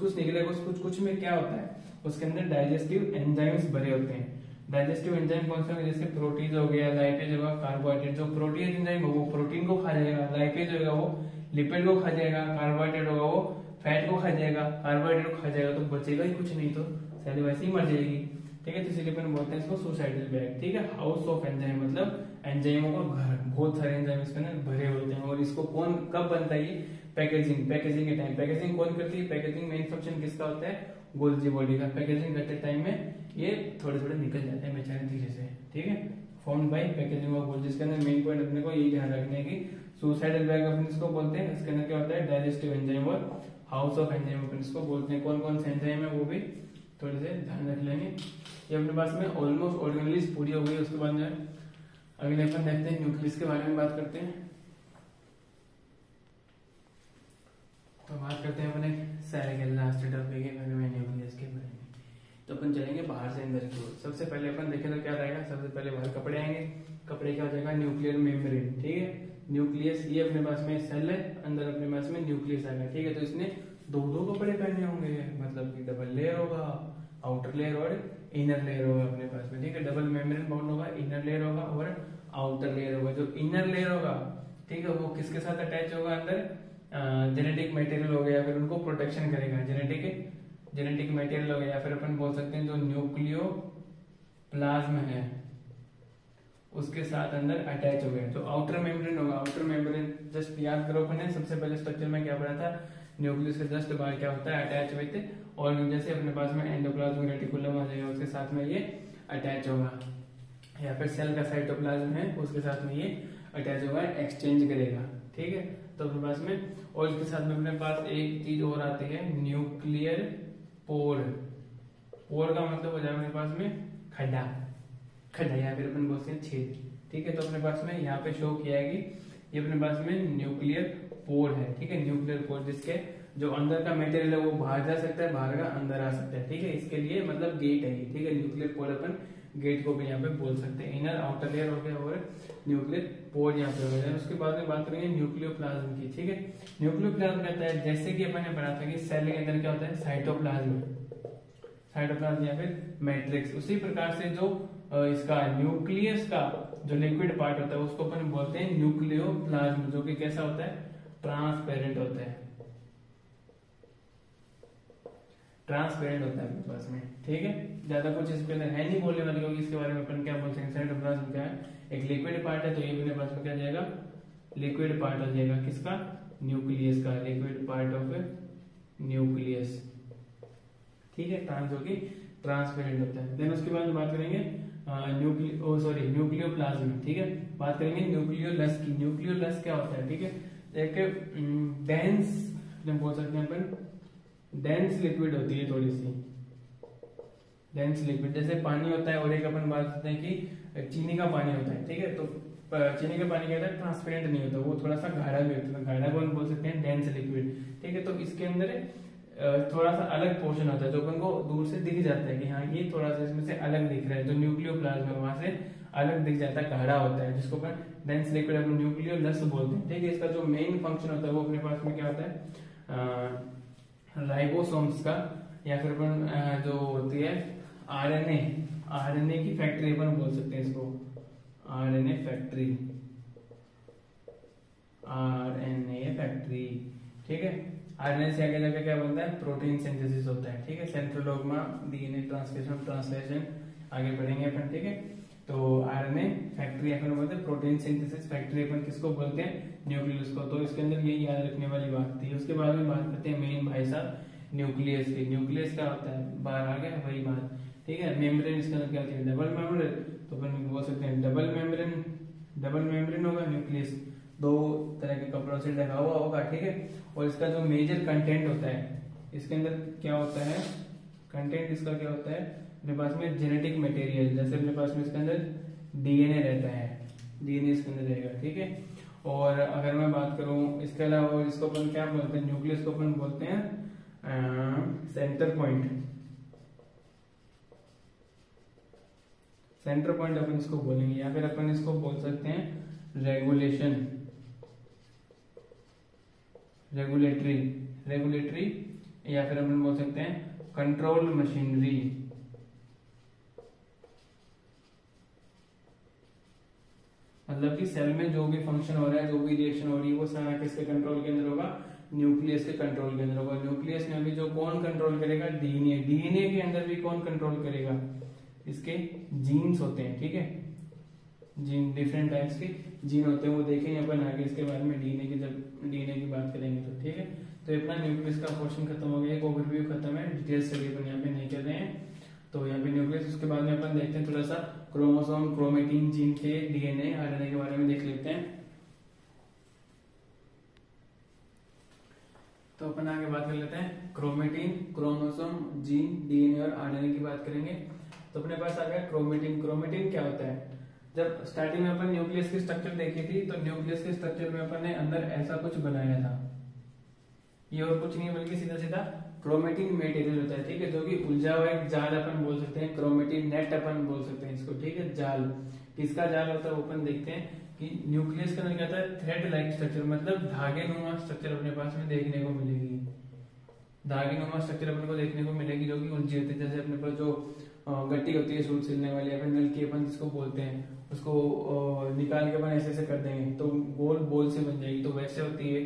कुछ में क्या होता है, उसके अंदर डाइजेस्टिव एंजाइम्स भरे होते हैं। डाइजेस्टिव एंजाइम कौन सा है, जैसे प्रोटीन हो गया, लाइपेज होगा, कार्बोहाइड्रेट। जो प्रोटीन एंजाइम होगा वो प्रोटीन को खा जाएगा, लाइपेज होगा वो लिपिड को खा जाएगा, कार्बोहाइड्रेट होगा वो फैट को खा जाएगा, कार्बोहाइड्रेट को खा जाएगा, तो बचेगा ही कुछ नहीं, तो सेल वैसे ही मर जाएगी। ठीक है, तो इसलिए अपन बोलते हैं इसको सुसाइडल बैग। ठीक है, हाउस ऑफ एंजाइम मतलब एंजाइमों का घर, बहुत सारे एंजाइम इसके अंदर भरे होते हैं। और इसको कौन कब बनता है, पैकेजिंग के टाइम। पैकेजिंग कौन करती है, पैकेजिंग मेन फंक्शन किसका होता है, गोल्जी बॉडी का। पैकेजिंग करते टाइम में ये थोड़े थोड़े निकल जाते हैं बेचारे धीरे से। ठीक है, formed by packaging of Golgi. इसके अंदर मेन पॉइंट अपने को यही ध्यान रखने की सुसाइडल बैग अपन इसको बोलते हैं। इसके अंदर क्या होता है, डाइजेस्टिव एंजाइम और हाउस ऑफ एंजाइम अपन इसको बोलते हैं। कौन कौन से एंजाइम है वो भी थोड़े से ध्यान रख लेंगे। ये अपने पास में ऑलमोस्ट ऑर्गेनेलिस पूरी हो गई। उसके बाद जो है अगले अपन देखते हैं न्यूक्लियस के बारे में बात करते हैं। तो बात करते हैं अपने सारे के लास्ट टॉपिक के बारे में, न्यूक्लियस के बारे में। तो अपन चलेंगे बाहर से अंदर की ओर। सबसे पहले अपन देखें तो क्या रहेगा, सबसे पहले बाहर कपड़े आएंगे। कपड़े क्या हो जाएगा, न्यूक्लियर मेम्ब्रेन। ठीक है, न्यूक्लियस ये अपने पास में सेल है, अंदर अपने पास में न्यूक्लियस आ गया। ठीक है, तो इसने दो कपड़े पहने होंगे, मतलब कि डबल लेयर होगा, आउटर लेयर और इनर लेयर होगा अपने पास में। ठीक है, डबल मेम्ब्रेन बाउंड होगा, इनर लेयर होगा और आउटर लेयर होगा। जो इनर लेयर होगा, ठीक है, वो किसके साथ अटैच होगा, अंदर जेनेटिक मटेरियल हो गया, फिर उनको प्रोटेक्शन करेगा। जेनेटिक मटेरियल हो गया, या फिर अपन बोल सकते हैं जो न्यूक्लियो प्लाज्म है उसके साथ अंदर अटैच हो गया। जो आउटर मेम्ब्रेन होगा, आउटर मेम्ब्रेन जस्ट याद करो अपन ने सबसे पहले स्ट्रक्चर में क्या पढ़ा था, न्यूक्लियस के जस्ट बाहर क्या होता है, अटैच विद और जैसे अपने पास में एंडोप्लाज्मिक रेटिकुलम आ जाएगा, उसके साथ में ये अटैच होगा। या फिर सेल का साइटोप्लाज्म है उसके साथ में ये अटैच होगा, एक्सचेंज करेगा। ठीक है, तो अपने पास में और इसके साथ में अपने पास एक चीज और आती है, न्यूक्लियर पोर। पोर का मतलब हो जाएगा अपने पास में खड्डा, या फिर अपन बोलते हैं छेद। ठीक है, तो अपने पास में यहाँ पे शो किया है कि ये अपने पास में न्यूक्लियर पोर है। ठीक है, न्यूक्लियर पोर जिसके जो अंदर का मटेरियल है वो बाहर जा सकता है, बाहर का अंदर आ सकता है। ठीक है, इसके लिए मतलब गेट है। ठीक है, न्यूक्लियर पोर अपन गेट को भी यहाँ पे बोल सकते हैं। इनर आउटर लेयर हो गया और न्यूक्लियर पोर यहाँ पे हो गया। उसके बाद में बात करेंगे न्यूक्लियोप्लाज्म की। ठीक है, न्यूक्लियोप्लाज्म कहता है, जैसे कि अपन ने पढ़ा था कि सेल के अंदर क्या होता है, साइटोप्लाज्म या फिर मैट्रिक्स। उसी प्रकार से जो इसका न्यूक्लियस का जो लिक्विड पार्ट होता है उसको अपन बोलते हैं न्यूक्लियोप्लाज्म, जो कि कैसा होता है, ट्रांसपेरेंट होता है। ट्रांसपेरेंट होता है अपने पास में। ठीक है, ज्यादा कुछ इसके अंदर है नहीं बोलने वाले, क्योंकि इसके बारे में अपन क्या बोल सकते हैं, साइटोप्लाज्म क्या है, एक लिक्विड पार्ट है। तो ये अपने पास में क्या जाएगा, लिक्विड पार्ट हो जाएगा किसका, न्यूक्लियस का, लिक्विड पार्ट ऑफ न्यूक्लियस, ठीक है, जो कि ट्रांसपेरेंट होता है। देन उसके बाद बात करेंगे न्यूक्लियोप्लाज्म, ठीक है। बात करेंगे न्यूक्लियोलस की। न्यूक्लियोलस क्या होता है, ठीक है, एक डेंस बोल सकते हैं अपन, डेंस लिक्विड होती है, थोड़ी सी डेंस लिक्विड, जैसे पानी होता है, और एक अपन बात करते हैं कि चीनी का पानी होता है, ठीक है। तो चीनी का पानी क्या होता है, ट्रांसपेरेंट नहीं होता, वो थोड़ा सा गाढ़ा भी होता है, गाढ़ा को बोल सकते हैं डेंस लिक्विड, ठीक है। तो इसके अंदर थोड़ा सा अलग पोर्शन होता है जो अपन को दूर से दिख जाता है कि हाँ ये थोड़ा सा इसमें से अलग दिख रहा है, जो न्यूक्लियोप्लाज्म है वहां से अलग दिख जाता है, गाढ़ा होता है, जिसको अपन डेंस लिक्विड अपन न्यूक्लियोलस बोलते हैं, ठीक है। इसका जो मेन फंक्शन होता है वो अपने पास में क्या होता है, राइबोसोम्स का, या फिर अपन जो होती है आरएनए की फैक्ट्री अपन बोल सकते हैं इसको, आरएनए फैक्ट्री, ठीक है। आरएनए से आगे जाकर क्या बनता है, प्रोटीन सिंथेसिस होता है, ठीक है। सेंट्रोडोग्मा, डीएनए ट्रांसलेशन आगे बढ़ेंगे अपन, ठीक है। तो आरएनए फैक्ट्री अपन बोलते हैं, प्रोटीन सिंथेसिस फैक्ट्री अपन किसको बोलते हैं, न्यूक्लियस को। तो इसके अंदर यही याद रखने वाली बात थी। उसके बाद में बात करते हैं मेन भाई साहब न्यूक्लियस की। न्यूक्लियस क्या होता है, बाहर आ गया वही बात, ठीक है। मेम्ब्रेन इसके अंदर क्या होती है, डबल मेम्ब्रेन, तो अपन बोल सकते हैं डबल मेम्ब्रेन होगा न्यूक्लियस, दो तरह के कपड़ों से ढका हुआ होगा, ठीक है। और इसका जो मेजर कंटेंट होता है, इसके अंदर क्या होता है, कंटेंट इसका क्या होता है, अपने पास में जेनेटिक मटेरियल, जैसे अपने पास में इसके अंदर डीएनए रहता है, डीएनए इसके अंदर रहेगा, ठीक है। और अगर मैं बात करूं इसके अलावा, इसको अपन क्या बोलते हैं, न्यूक्लियस को अपन बोलते हैं सेंटर पॉइंट अपन इसको बोलेंगे, या फिर अपन इसको बोल सकते हैं रेगुलेटरी, या फिर अपन बोल सकते हैं कंट्रोल मशीनरी। मतलब कि सेल में जो भी फंक्शन हो रहा है, जो भी रिएक्शन हो रही है, वो सारा किसके कंट्रोल के अंदर होगा, न्यूक्लियस के कंट्रोल के अंदर होगा। न्यूक्लियस में अभी जो कौन कंट्रोल करेगा, डीएनए, डीएनए के अंदर भी कौन कंट्रोल करेगा, इसके जीन्स होते हैं, ठीक है। जीन, डिफरेंट टाइप्स के जीन होते हैं, वो देखेंगे अपन आगे इसके बारे में, डीएनए की बात करेंगे तो, ठीक है। तो इतना न्यूक्लियस का पोर्शन खत्म हो गया, एक ओवरव्यू खत्म है, डिटेल स्टडी अपन यहाँ पे नहीं कर रहे हैं। तो यहाँ पे न्यूक्लियस, उसके बाद में अपन देखते हैं थोड़ा सा क्रोमोसोम, क्रोमेटिन, जीन के, डीएनए, आरएनए के बारे में देख लेते हैं। तो अपन आगे बात कर लेते हैं, क्रोमेटिन, क्रोमोसोम, जीन, डीएनए और आरएनए की बात करेंगे। तो अपने पास आ गया क्रोमेटिन। क्रोमेटिन क्या होता है, जब स्टार्टिंग में अपन न्यूक्लियस की स्ट्रक्चर देखी थी, तो न्यूक्लियस के स्ट्रक्चर में अपन ने अंदर ऐसा कुछ बनाया था, ये और कुछ नहीं बल्कि सीधा सीधा क्रोमेटिन मटेरियल होता है, ठीक है, जो कि उलझा हुआ एक जाल अपन बोल सकते हैं, क्रोमेटिन नेट अपन बोल सकते हैं इसको, ठीक है। जाल, किसका जाल होता है वो अपन देखते हैं कि न्यूक्लियस के अंदर क्या होता है, थ्रेड लाइक स्ट्रक्चर, मतलब धागे नुमा स्ट्रक्चर अपने पास में देखने को मिलेगी, धागे नुमा स्ट्रक्चर अपने को देखने को मिलेगी, जो कि उलझी होती है। जैसे अपने पास जो गट्टी होती है सूट सिलने वाली, या फिर नलकी अपन जिसको बोलते हैं, उसको निकाल के अपन ऐसे ऐसे कर देंगे तो गोल बॉल से बन जाएगी, तो वैसे होती है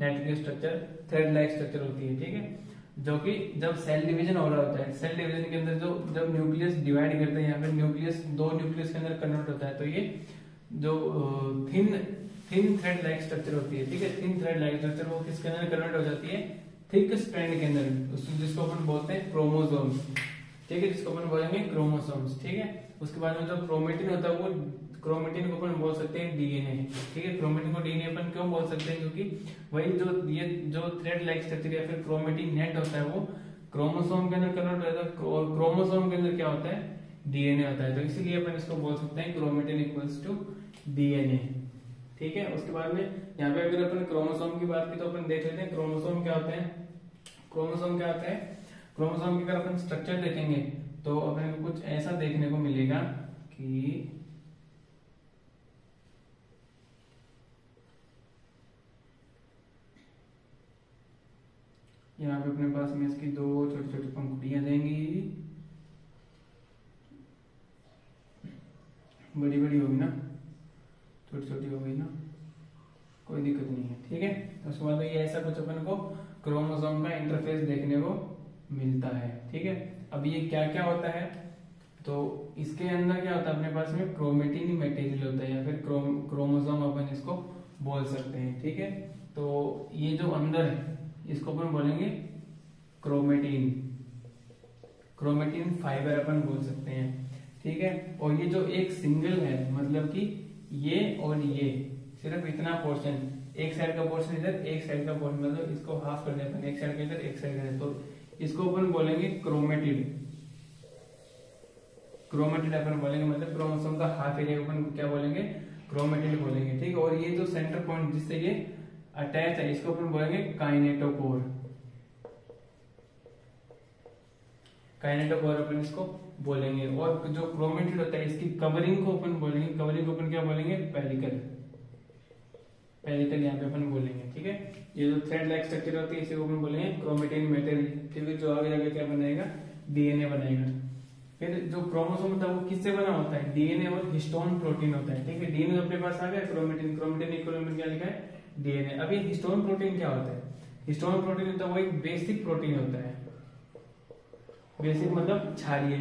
नेट की स्ट्रक्चर, थ्रेड लाइक स्ट्रक्चर होती है, ठीक है। जो कि जब सेल डिवीजन हो रहा होता है, सेल डिवीजन के अंदर जब न्यूक्लियस डिवाइड करते हैं, या फिर न्यूक्लियस दो न्यूक्लियस के अंदर कन्वर्ट होता है, तो ये जो थिन थ्रेड लाइक स्ट्रक्चर होती है, ठीक है, थिन थ्रेड लाइक स्ट्रक्चर वो किसके अंदर कन्वर्ट हो जाती है, थिक स्ट्रैंड के अंदर, जिसको अपन बोलते हैं क्रोमोसोम्स, ठीक है, जिसको अपन बोलेंगे क्रोमोसोम्स, ठीक है। उसके बाद में जो क्रोमेटिन होता है, वो क्रोमेटिन को अपन बोल सकते हैं डीएनए, ठीक है। क्रोमेटिन को डीएनए अपन क्यों बोल सकते हैं, क्योंकि वही जो थ्रेड लाइक स्ट्रक्चर या फिर क्रोमेटिन नेट होता है, वो क्रोमोसोम के अंदर कन्वर्ट होता है, और क्रोमोसोम के अंदर क्या होता है, डीएनए होता है, तो इसीलिए अपन इसको बोल सकते हैं क्रोमेटिन इक्वल्स टू डीएनए, ठीक है। उसके बाद में यहाँ पे अगर अपन क्रोमोसोम की बात की तो अपन देख लेते हैं क्रोमोसोम क्या होते हैं। क्रोमोसोम क्या होता है, क्रोमोसोम की अगर अपन स्ट्रक्चर देखेंगे तो अपन को कुछ ऐसा देखने को मिलेगा कि यहाँ पे अपने पास में इसकी दो छोटी छोटी पंखुड़ियां देंगी, बड़ी बड़ी होगी ना, छोटी छोटी हो गई ना, कोई दिक्कत नहीं है, ठीक है। उसके बाद ये ऐसा कुछ अपन को क्रोमोसोम का इंटरफेस देखने को मिलता है, ठीक है। अब ये क्या क्या होता है, तो इसके अंदर क्या होता है, अपने पास में क्रोमेटिन मटेरियल होता है, या फिर क्रोमोसोम अपन इसको बोल सकते हैं, ठीक है। तो ये जो अंदर है इसको अपन बोलेंगे क्रोमेटिन, क्रोमेटिन फाइबर अपन बोल सकते हैं, ठीक है। और ये जो एक सिंगल है मतलब कि ये और ये सिर्फ इतना पोर्शन, एक साइड का पोर्शन इधर, एक साइड का पोर्शन, मतलब इसको हाफ कर देते हैं, एक साइड का इधर एक साइड का इधर, तो इसको अपन बोलेंगे क्रोमेटिड, क्रोमेटिड अपन बोलेंगे, मतलब क्रोमोसोम का हाफ एरिया अपन क्या बोलेंगे, क्रोमेटिड बोलेंगे, ठीक है। और ये जो सेंटर पॉइंट जिससे ये अटैच है इसको अपन बोलेंगे काइनेटोकोर, काइनेटोकोर अपन इसको बोलेंगे। और जो क्रोमेटिड होता है इसकी कवरिंग को अपन बोलेंगे, कवरिंग को अपन क्या बोलेंगे, पेलिकल, पेलिकल यहाँ पे अपन बोलेंगे, ठीक है। ये जो थ्रेड लाइक स्ट्रक्चर होती है इसी को अपन बोलेंगे क्रोमेटिन मटेरियल, फिर जो आगे जाके क्या बनाएगा, डीएनए बनाएगा। फिर जो क्रोमोसोम होता है वो किससे बना होता है, डीएनए और हिस्टोन प्रोटीन होता है, ठीक है। डीएनए अपने पास आ गया, क्रोमेटिन, क्रोमेटिन इक्वल में क्या लिखा है, डीएनए। अब ये हिस्टोन प्रोटीन क्या होता है, हिस्टोन प्रोटीन होता है वो एक बेसिक प्रोटीन होता है, बेसिक मतलब क्षारीय,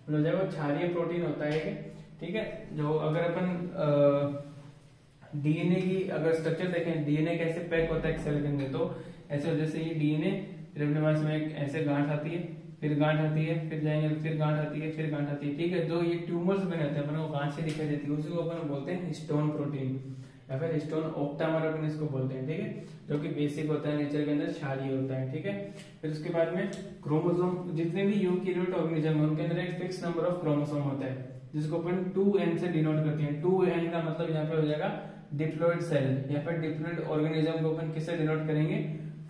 मतलब जब क्षारीय प्रोटीन होता है, ठीक है। जो अगर अपन डीएनए की अगर स्ट्रक्चर देखें, डीएनए कैसे पैक होता है एक सेल के अंदर, तो ऐसे जैसे ये डीएनए, फिर अपने पास में एक ऐसे गांठ आती है, फिर गांठ आती है, फिर जाएंगे फिर गांठ आती है, फिर गांठ आती है, ठीक है। जो ये ट्यूमर्स बने होते हैं अपन को गांठ से दिखाई देती है, उसी को अपन बोलते हैं हिस्टोन प्रोटीन या फिर हिस्टोन ऑप्टामर अपन इसको बोलते हैं, ठीक है। जो कि बेसिक होता है नेचर के अंदर, क्षारीय होता है, ठीक है। फिर उसके बाद में क्रोमोसोम, जितने भी यूकेरियोट ऑर्गेनिज्म है उनके अंदर एक फिक्स नंबर ऑफ क्रोमोसोम होता है जिसको अपन 2n से डिनोट करते हैं। 2n का मतलब यहाँ पे हो जाएगा डिप्लॉइड सेल या फिर डिप्लॉइड ऑर्गेनिज्म को अपन किससे डिनोट करेंगे,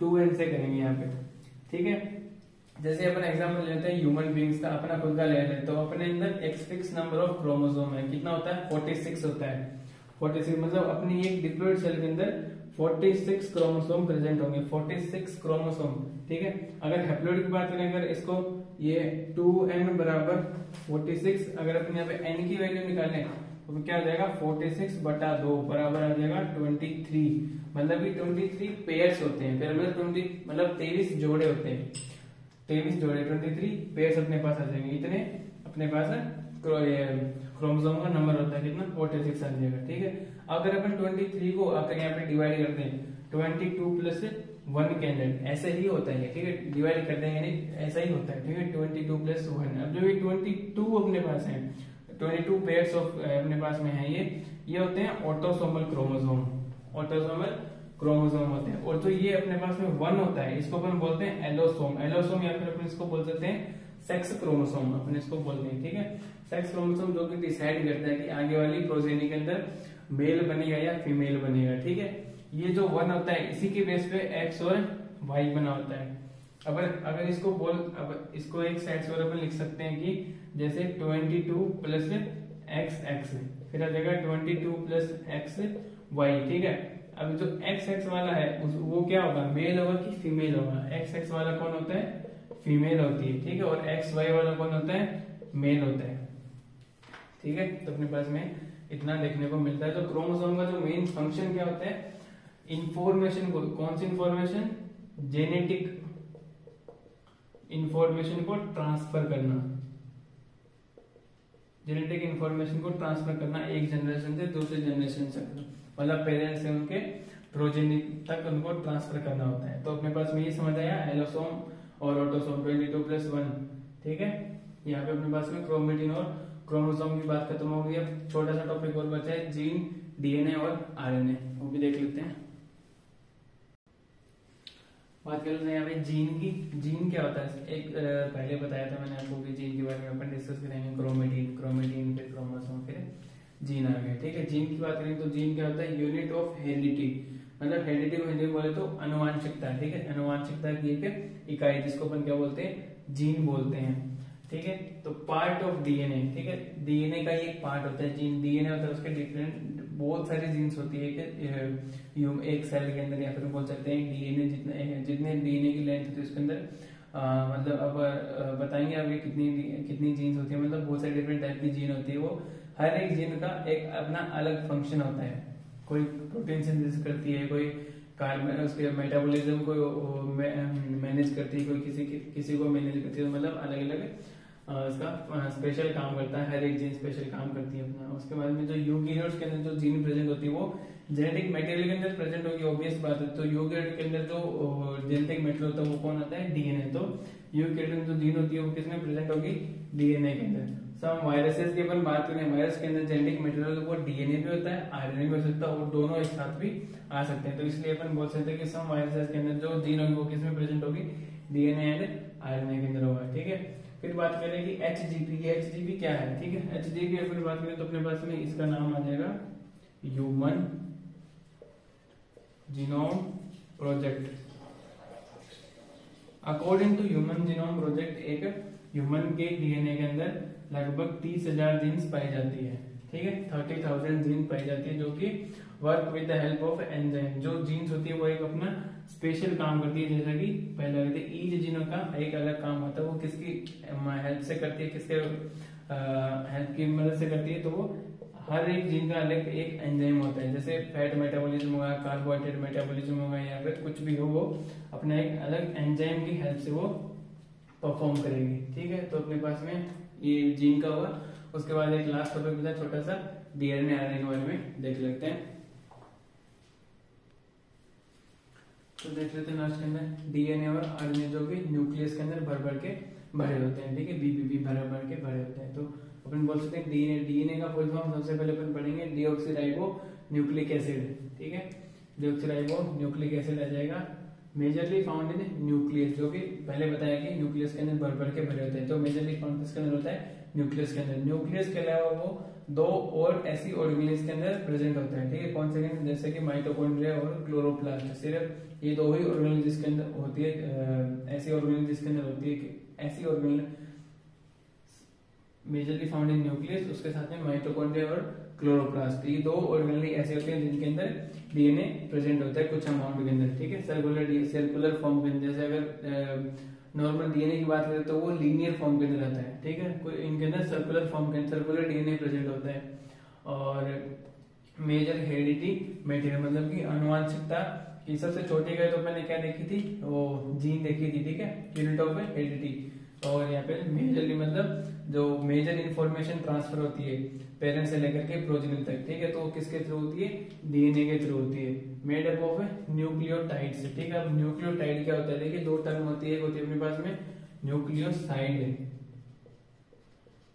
2n से करेंगे यहाँ पे, ठीक है। जैसे अपन एग्जांपल लेते हैं ह्यूमन बींग्स का, अपना खुद का ले लें, तो अपने अंदर एक फिक्स नंबर ऑफ क्रोमोसोम है, कितना होता है, 46 होता है। 46 मतलब अपनी एक डिप्लॉइड सेल के अंदर 46 क्रोमोसोम प्रेजेंट होंगे, 46 क्रोमोसोम, ठीक है। अगर हैप्लॉइड की बात करें, अगर इसको ये 2n बराबर 46, अगर अपन यहाँ पे n की वैल्यू निकालें तो क्या आ जाएगा, 46 बटा 2 बराबर आ जाएगा 23, मतलब कि 23 पेयर्स होते हैं, फिर मतलब 23 जोड़े होते हैं, 23 जोड़े 23 पेयर्स अपने पास आ जाएंगे, इतने अपने पास क्रोमोसोम का नंबर होता है, कितना 46 आ जाएगा, ठीक है। अगर अपन 23 को आकर यहाँ पे डिवाइड करते हैं 22 प्लस 1 के अंदर, ऐसे ही होता है, ठीक है, डिवाइड कर देंगे नहीं, ऐसा ही होता है, ठीक है। 22 प्लस 1, अब जो ये 22 अपने पास है, 22 पेयर्स ऑफ अपने पास में है, ये होते हैं ऑटोसोमल क्रोमोसोम, ऑटोसोमल क्रोमोसोम होते हैं। और जो ये अपने पास में 1 होता है इसको अपन बोलते हैं एलोसोम, एलोसोम या फिर अपन इसको बोल सकते हैं सेक्स क्रोमोसोम, अपन इसको बोलते हैं, ठीक है। सेक्स क्रोमोसोम जो कि डिसाइड करता है कि आगे वाली प्रोजेनी के अंदर मेल बनेगा या फीमेल बनेगा, ठीक है। ये जो 1 होता है इसी के बेस पे एक्स और वाई बना होता है। अगर इसको एक साइड से और अपन लिख सकते हैं कि जैसे 22 प्लस एक्स एक्स, फिर आ जाएगा 22 प्लस एक्स वाई, ठीक है। अब जो एक्स एक्स वाला है वो क्या होगा, मेल होगा कि फीमेल होगा, एक्स एक्स वाला कौन होता है, फीमेल होती है, ठीक है। और एक्स वाई वाला कौन होता है, मेल होता है, ठीक है। तो अपने पास में इतना देखने को मिलता है। तो क्रोमोसोम का जो मेन फंक्शन क्या होता है, इंफॉर्मेशन को, कौन सी इंफॉर्मेशन, जेनेटिक इंफॉर्मेशन को ट्रांसफर करना, जेनेटिक इंफॉर्मेशन को ट्रांसफर करना एक जनरेशन से दूसरे जनरेशन तक, मतलब पेरेंट्स से उनके प्रोजेनी तक उनको ट्रांसफर करना होता है। तो अपने पास में ये समझ आया, एलोसोम और ऑटोसोम 22 प्लस 1, ठीक है। यहाँ पे अपने पास में क्रोमेटिन और क्रोमोसोम की बात खत्म हो गई। अब छोटा सा टॉपिक और बचा है, जीन, डीएनए और आरएनए, वो भी देख लेते हैं। बात कर लेते हैं यहाँ पे जीन की। जीन क्या होता है, एक पहले बताया था मैंने आपको कि जीन के बारे में अपन डिस्कस करेंगे, क्रोमेटिन फिर क्रोमोसोम फिर जीन आ गया, ठीक है। जीन की बात करें तो जीन क्या होता है, यूनिट ऑफ हेरिडिटी, मतलब हेरिडिटी को हिंदी में बोले तो अनुवांशिकता, ठीक है। अनुवांशिकता की एक इकाई जिसको अपन क्या बोलते हैं, जीन बोलते हैं, ठीक है। तो पार्ट ऑफ डीएनए, ठीक है, डीएनए का ही एक पार्ट होता है जीन। डीएनए होता है उसके डिफरेंट बहुत सारी जीन्स होती है कि एक सेल के अंदर, या फिर बोल सकते हैं डीएनए जितने डीएनए की लेंथ होती है उसके अंदर मतलब अब बताएंगे आगे कितनी जीन्स होती है, मतलब बहुत सारी डिफरेंट टाइप की जीन होती है। वो हर एक जीन का एक अपना अलग फंक्शन होता है, कोई प्रोटीन सिंथेसिस करती है, कोई कार्बन उसके मेटाबॉलिज्म को मैनेज करती है, कोई किसी को मैनेज करती है, मतलब अलग अलग इसका स्पेशल काम करता है, हर एक जीन स्पेशल काम करती है अपना। उसके बाद में जो यूकेरियोट्स के अंदर जो जीन प्रेजेंट होती है वो जेनेटिक मटेरियल के अंदर प्रेजेंट होगी, ऑब्वियस बात है। तो यूकेरियोट के अंदर जो जेनेटिक मटेरियल होता है वो कौन आता है, डीएनए। तो यूकेरियोट में जो जीन होती है वो किसमें प्रेजेंट होगी, डीएनए के अंदर। सब वायरसेस की अपन बात करें, वायरस के अंदर जेनेटिक मटेरियल वो डीएनए भी होता है, आरएनए भी हो सकता है, और दोनों एक साथ भी आ सकते हैं। तो इसलिए अपन बोल सकते हैं कि सम वायरसेस के अंदर जो जीन होगी वो किसमें प्रेजेंट होगी, डीएनए एंड आरएनए के अंदर होगा। ठीक है, फिर बात करें कि एचजीपी, ये एचजीपी क्या है। ठीक है, एचजीपी अपन बात करें तो अपने पास में इसका नाम आ जाएगा human genome project. According to human genome project, एक ह्यूमन के डीएनए के अंदर लगभग 30,000 जीन्स पाई जाती है। ठीक है, 30,000 जीन पाई जाती है जो कि work with the help of enzyme. जो जीन्स होती है वो एक अपना स्पेशल काम करती है, जैसा कि पहले कहते हैं ईच जीनों का एक अलग काम होता है, वो किसकी हेल्प से करती है, किसके हेल्प की मदद से करती है। तो वो हर एक जीन का अलग एक एंजाइम होता है, जैसे फैट मेटाबॉलिज्म होगा, कार्बोहाइड्रेट मेटाबॉलिज्म होगा, या फिर कुछ भी हो, वो अपना एक अलग एंजाइम की हेल्प से वो परफॉर्म करेगी। ठीक है, तो अपने पास में ये जीन का हुआ। उसके बाद एक लास्ट टॉपिक बचा छोटा सा, डीएनए आरएनए के बारे में देख लेते हैं। तो देख लेते हैं लास्ट के अंदर डीएनए और आरएनए जो कि न्यूक्लियस के अंदर भर भर के भरे होते हैं। ठीक है, बीबीबी भर भर के भरे होते हैं। तो अपन बोल सकते हैं डीएनए, डीएनए का फुल फॉर्म सबसे पहले अपन पढ़ेंगे डीऑक्सीराइबो न्यूक्लिक एसिड। ठीक है, डीऑक्सीराइबो न्यूक्लिक एसिड आ जाएगा, मेजरली फाउंड इन न्यूक्लियस, जो कि पहले बताया कि न्यूक्लियस के अंदर भर भर के भरे होते हैं। तो मेजरली फाउंड किसके अंदर होता है, न्यूक्लियस के अंदर। न्यूक्लियस के अलावा वो दो और ऐसी ऑर्गेनेल्स के अंदर प्रेजेंट होता है। ठीक है, कौन से, जैसे कि माइटोकॉन्ड्रिया और क्लोरोप्लास्ट, सिर्फ ये दो ही ऑर्गेनेल जिसके अंदर होती है, ऐसी ऑर्गेनेल जिसके अंदर होती है, ऐसी organelle majorly found in nucleus, उसके साथ में माइटोकॉन्ड्रिया और क्लोरोप्लास्ट, ये दो ऑर्गेनेल ऐसे होते हैं जिनके अंदर डीएनए प्रेजेंट होता है कुछ अमाउंट के अंदर। ठीक है, सर्कुलर फॉर्म के अंदर, जैसे अगर नॉर्मल डीएनए की बात करें तो वो लीनियर फॉर्म के अंदर रहता है। ठीक है, कोई इनके अंदर सर्कुलर फॉर्म के अंदर सर्कुलर डीएनए प्रेजेंट होता है। और मेजर हेरिडिटी मटेरियल, मतलब कि आनुवंशिकता की सबसे छोटी गए तो मैंने क्या देखी थी, वो जीन देखी थी। ठीक है, यूनिट ऑफ हेरिडिटी। और यहाँ पे मेजरली मतलब जो मेजर इंफॉर्मेशन ट्रांसफर होती है पेरेंट्स से लेकर के प्रोजेनिटर तक। ठीक है, तो किसके थ्रू होती है, डीएनए के थ्रू होती है, मेड अप ऑफ न्यूक्लियोटाइड्स। ठीक है, अब न्यूक्लियोटाइड क्या होता है, देखिए दो टर्म होती है, एक होती है अपने पास में न्यूक्लियोसाइड,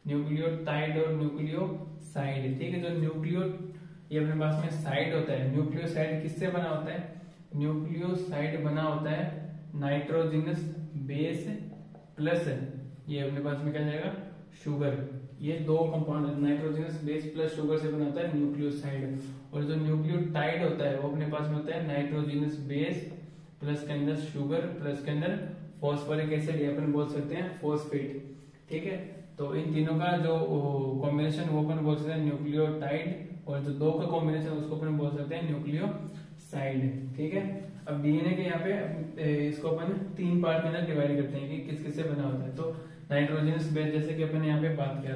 न्यूक्लियोटाइड और न्यूक्लियोसाइड। ठीक है, जो न्यूक्लियो ये अपने पास में साइड होता है, न्यूक्लियोसाइड किससे बना होता है, न्यूक्लियोसाइड बना होता है नाइट्रोजनस बेस प्लस, ये अपने पास में क्या जाएगा, शुगर। ये दो compound nitrogenous base plus sugar से बना होता है न्यूक्लियोसाइड। और जो न्यूक्लियोटाइड होता है वो अपने पास में होता है नाइट्रोजनस बेस प्लस के अंदर शुगर प्लस के अंदर फॉस्फोरिक एसिड, ये अपन बोल सकते हैं फॉस्फेट। ठीक है, तो इन तीनों का जो कॉम्बिनेशन वो अपन बोल सकते हैं न्यूक्लियोटाइड, और जो दो का कॉम्बिनेशन उसको अपन बोल सकते हैं न्यूक्लियोसाइड। ठीक है, अब डीएनए के यहाँ पे इसको अपन तीन पार्ट के अंदर डिवाइड करते हैं कि किस किस से बना होता है। तो नाइट्रोजनस बेस, जैसे कि अपन यहाँ पे बात किया,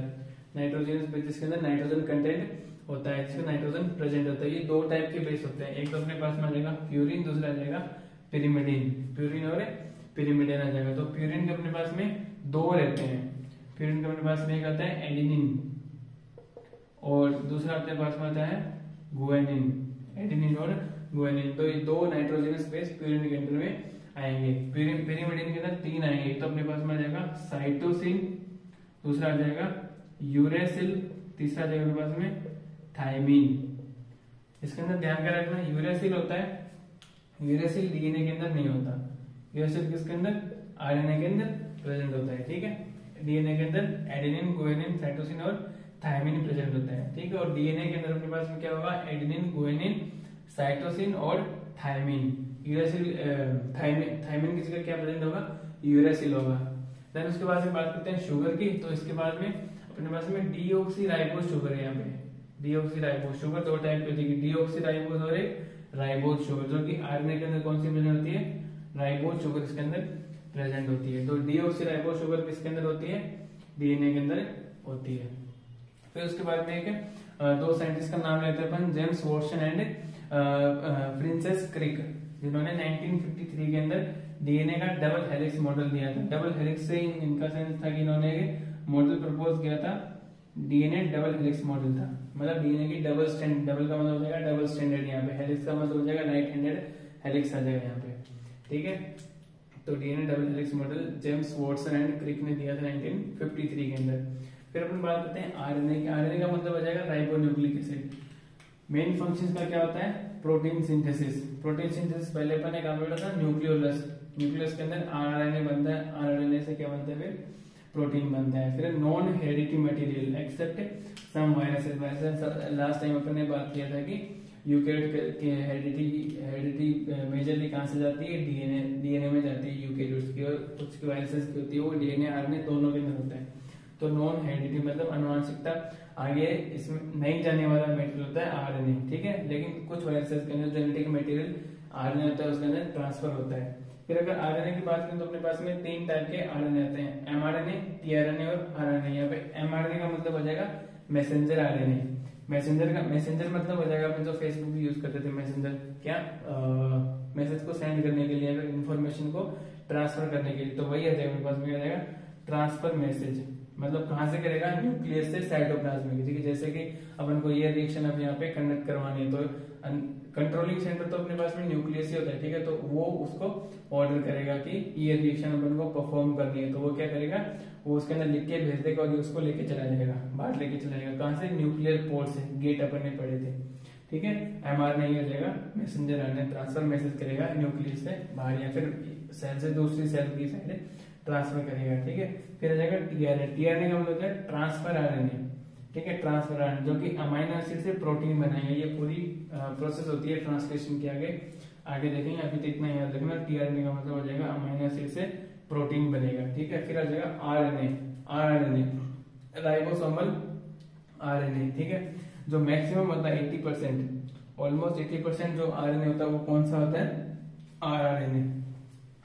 नाइट्रोजनस बेस जिसके अंदर नाइट्रोजन कंटेंट होता है, जिसमें नाइट्रोजन प्रेजेंट होता है। ये दो टाइप के बेस होते हैं, एक तो अपने पास में आ जाएगा प्यूरिन, दूसरा आ जाएगा पिरिमिडिन। प्यूरिन और पिरिमिडिन आ जाएगा। तो प्यूरिन के अपने पास में दो रहते हैं, प्यूरिन के अपने पास में एक आता है एडिनिन और दूसरा अपने पास में आता है गुआनिन, एडिनिन और गुआनिन। तो ये दो नाइट्रोजनस बेस प्यूरिन के अंदर में आएंगे। पिरिमिडिन के अंदर तीन आएंगे, तो अपने पास में आ जाएगा साइटोसिन, दूसरा आ जाएगा यूरेसिल, तीसरा आ जाएगा अपने पास में थायमीन। इसके अंदर ध्यान क्या रखना, यूरेसिल होता है, यूरेसिल डीएनए के अंदर नहीं होता, यूरेसिल किसके अंदर, आरएनए के अंदर प्रेजेंट होता है। ठीक है, डीएनए के अंदर एडेनिन, गुआनिन, साइटोसिन और थायमीन प्रेजेंट होता है। ठीक है, और डीएनए के अंदर अपने पास में क्या होगा, एडेनिन, गुआनिन, साइटोसिन और थायमीन। यूरेसिल थायमीन की जगह क्या प्रेजेंट होगा, यूरेसिल होगा। देन उसके बाद में बात करते हैं शुगर की। तो इसके बाद में अपने पास में डीऑक्सीराइबोज शुगर है। यहाँ पे डीऑक्सीराइबोज शुगर दो टाइप की होती है, डीऑक्सीराइबोज और एक राइबोज शुगर, जो कि आरएनए के अंदर कौन सी प्रेजेंट होती है, राइबोज शुगर इसके अंदर प्रेजेंट होती है। तो डीऑक्सीराइबोज शुगर किसके अंदर होती है, डीएनए के अंदर होती है। फिर उसके बाद में एक दो साइंटिस्ट का नाम लेते हैं अपन, James Watson and Francis Crick, जिन्होंने 1953 के अंदर डीएनए का डबल हेलिक्स मॉडल दिया था। डबल हेलिक्स से इनका सेंस था कि इन्होंने मॉडल प्रपोज किया था, डीएनए डबल हेलिक्स मॉडल था, मतलब डीएनए की डबल स्टैंड, डबल का मतलब हो जाएगा डबल स्टैंडर्ड, यहाँ पे हेलिक्स का मतलब हो जाएगा राइट हैंडेड हेलिक्स आ जाएगा यहाँ पे, ठीक है। तो DNA double helix model James Watson and Crick ने दिया था 1953 के अंदर। फिर अपन बात करते हैं आरएनए की। आरएनए का मतलब हो जाएगा राइबोन्यूक्लिक एसिड। मेन फंक्शन का क्या होता है, प्रोटीन सिंथेसिस। प्रोटीन सिंथेसिस पहले अपन ने काम था न्यूक्लियोलस, न्यूक्लियस के अंदर आरएनए बनता है, आरएनए से क्या बनता है, फिर प्रोटीन बनता है। फिर non heredity material except some viruses, वैसे लास्ट टाइम अपन ने बात किया था कि यूकेरियोट के हेरिडिटी मेजरली कहां से जाती है, डीएनए में जाती है यूकेरियोट्स की, और कुछ वायरसेस की होती है वो डीएनए आरएनए दोनों के अंदर होता है। तो नॉन हेरिडिटी मतलब अनुवांशिकता आगे इसमें नहीं जाने वाला मटेरियल होता है आरएनए, ठीक है। लेकिन कुछ वायरसेस के अंदर जेनेटिक मटेरियल आरएनए होता है, उसके अंदर ट्रांसफर होता है। फिर अगर आरएनए की बात करें तो अपने पास में 3 टाइप के आरएनए आते हैं, एमआरएनए, टीआरएनए और आरएनए। यहाँ पे एमआरएनए का मतलब हो जाएगा मैसेंजर आरएनए। मैसेंजर मतलब हो जाएगा अपन जो फेसबुक यूज करते थे, मैसेंजर क्या मैसेज को सेंड करने के लिए, इन्फॉर्मेशन को ट्रांसफर करने के लिए, तो वही आ जाएगा मेरे पास में, आ जाएगा ट्रांसफर मैसेज। मतलब कहां से करेगा, न्यूक्लियस से साइटोप्लाज्म में, ठीक है। जैसे कि अपन को ये रिएक्शन अब यहाँ पे कंडक्ट करवानी है, तो कंट्रोलिंग सेंटर तो अपने पास में न्यूक्लियस ही होता है, ठीक है। तो वो उसको ऑर्डर करेगा कि ये रिएक्शन अपन को परफॉर्म करनी है, तो वो क्या करेगा, वो उसके अंदर लिख के भेज देगा और उसको लेके चला जाएगा, बाहर लेके चला जाएगा। कहां से, न्यूक्लियर पोर्ट से, गेट अपन ने पढ़े थे, ठीक है। एमआरएनए हो जाएगा मैसेंजर आरएनए, ट्रांसफर मैसेज करेगा न्यूक्लियस से बाहर या फिर सेल से दूसरी सेल की साइड ट्रांसफर करेगा, ठीक है। फिर आ जाएगा टीआरएनए। टीआरएनए का मतलब है ट्रांसफर आरएनए, ठीक है। ट्रांसफर आरएनए जो कि अमीनो एसिड से प्रोटीन बनाएगा, ये पूरी प्रोसेस होती है ट्रांसलेशन के। आगे देखेंगे, अभी तो इतना याद रखना। टीआरएनए का मतलब हो जाएगा अमीनो एसिड से प्रोटीन बनेगा, ठीक है। फिर आ जाएगा आरएनए, आरएनए राइबोसोमल आरएनए, ठीक है। जो मैक्सिमम होता है 80%, ऑलमोस्ट 80% जो आरएनए होता है वो कौन सा होता है, आरआरएनए।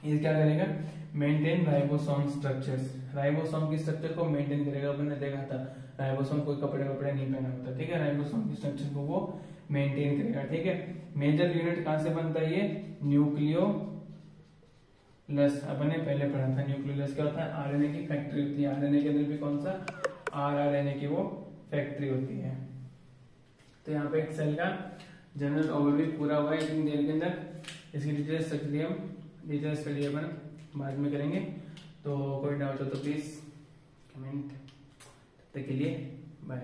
ये क्या करेगा, मेंटेन राइबोसोम स्ट्रक्चर्स, राइबोसोम की स्ट्रक्चर को मेंटेन करेगा। अपन ने देखा था राइबोसोम कोई कपड़े नहीं पहना होता, ठीक है। राइबोसोम की स्ट्रक्चर को वो मेंटेन करेगा, ठीक है। मेजर यूनिट कहां से बनता है, ये न्यूक्लियोलस। अपन ने पहले पढ़ा था न्यूक्लियोलस क्या होता है, आरएनए की फैक्ट्री होती है। आरएनए के अंदर भी कौन सा, आरआरएनए की वो फैक्ट्री होती है। तो यहाँ पे एक सेल का जनरल ओवरव्यू पूरा हुआ है इतनी देर के अंदर। इसकी डिटेल स्टडी अपन बाद में करेंगे। तो कोई डाउट हो तो प्लीज कमेंट। तब तक के लिए बाय।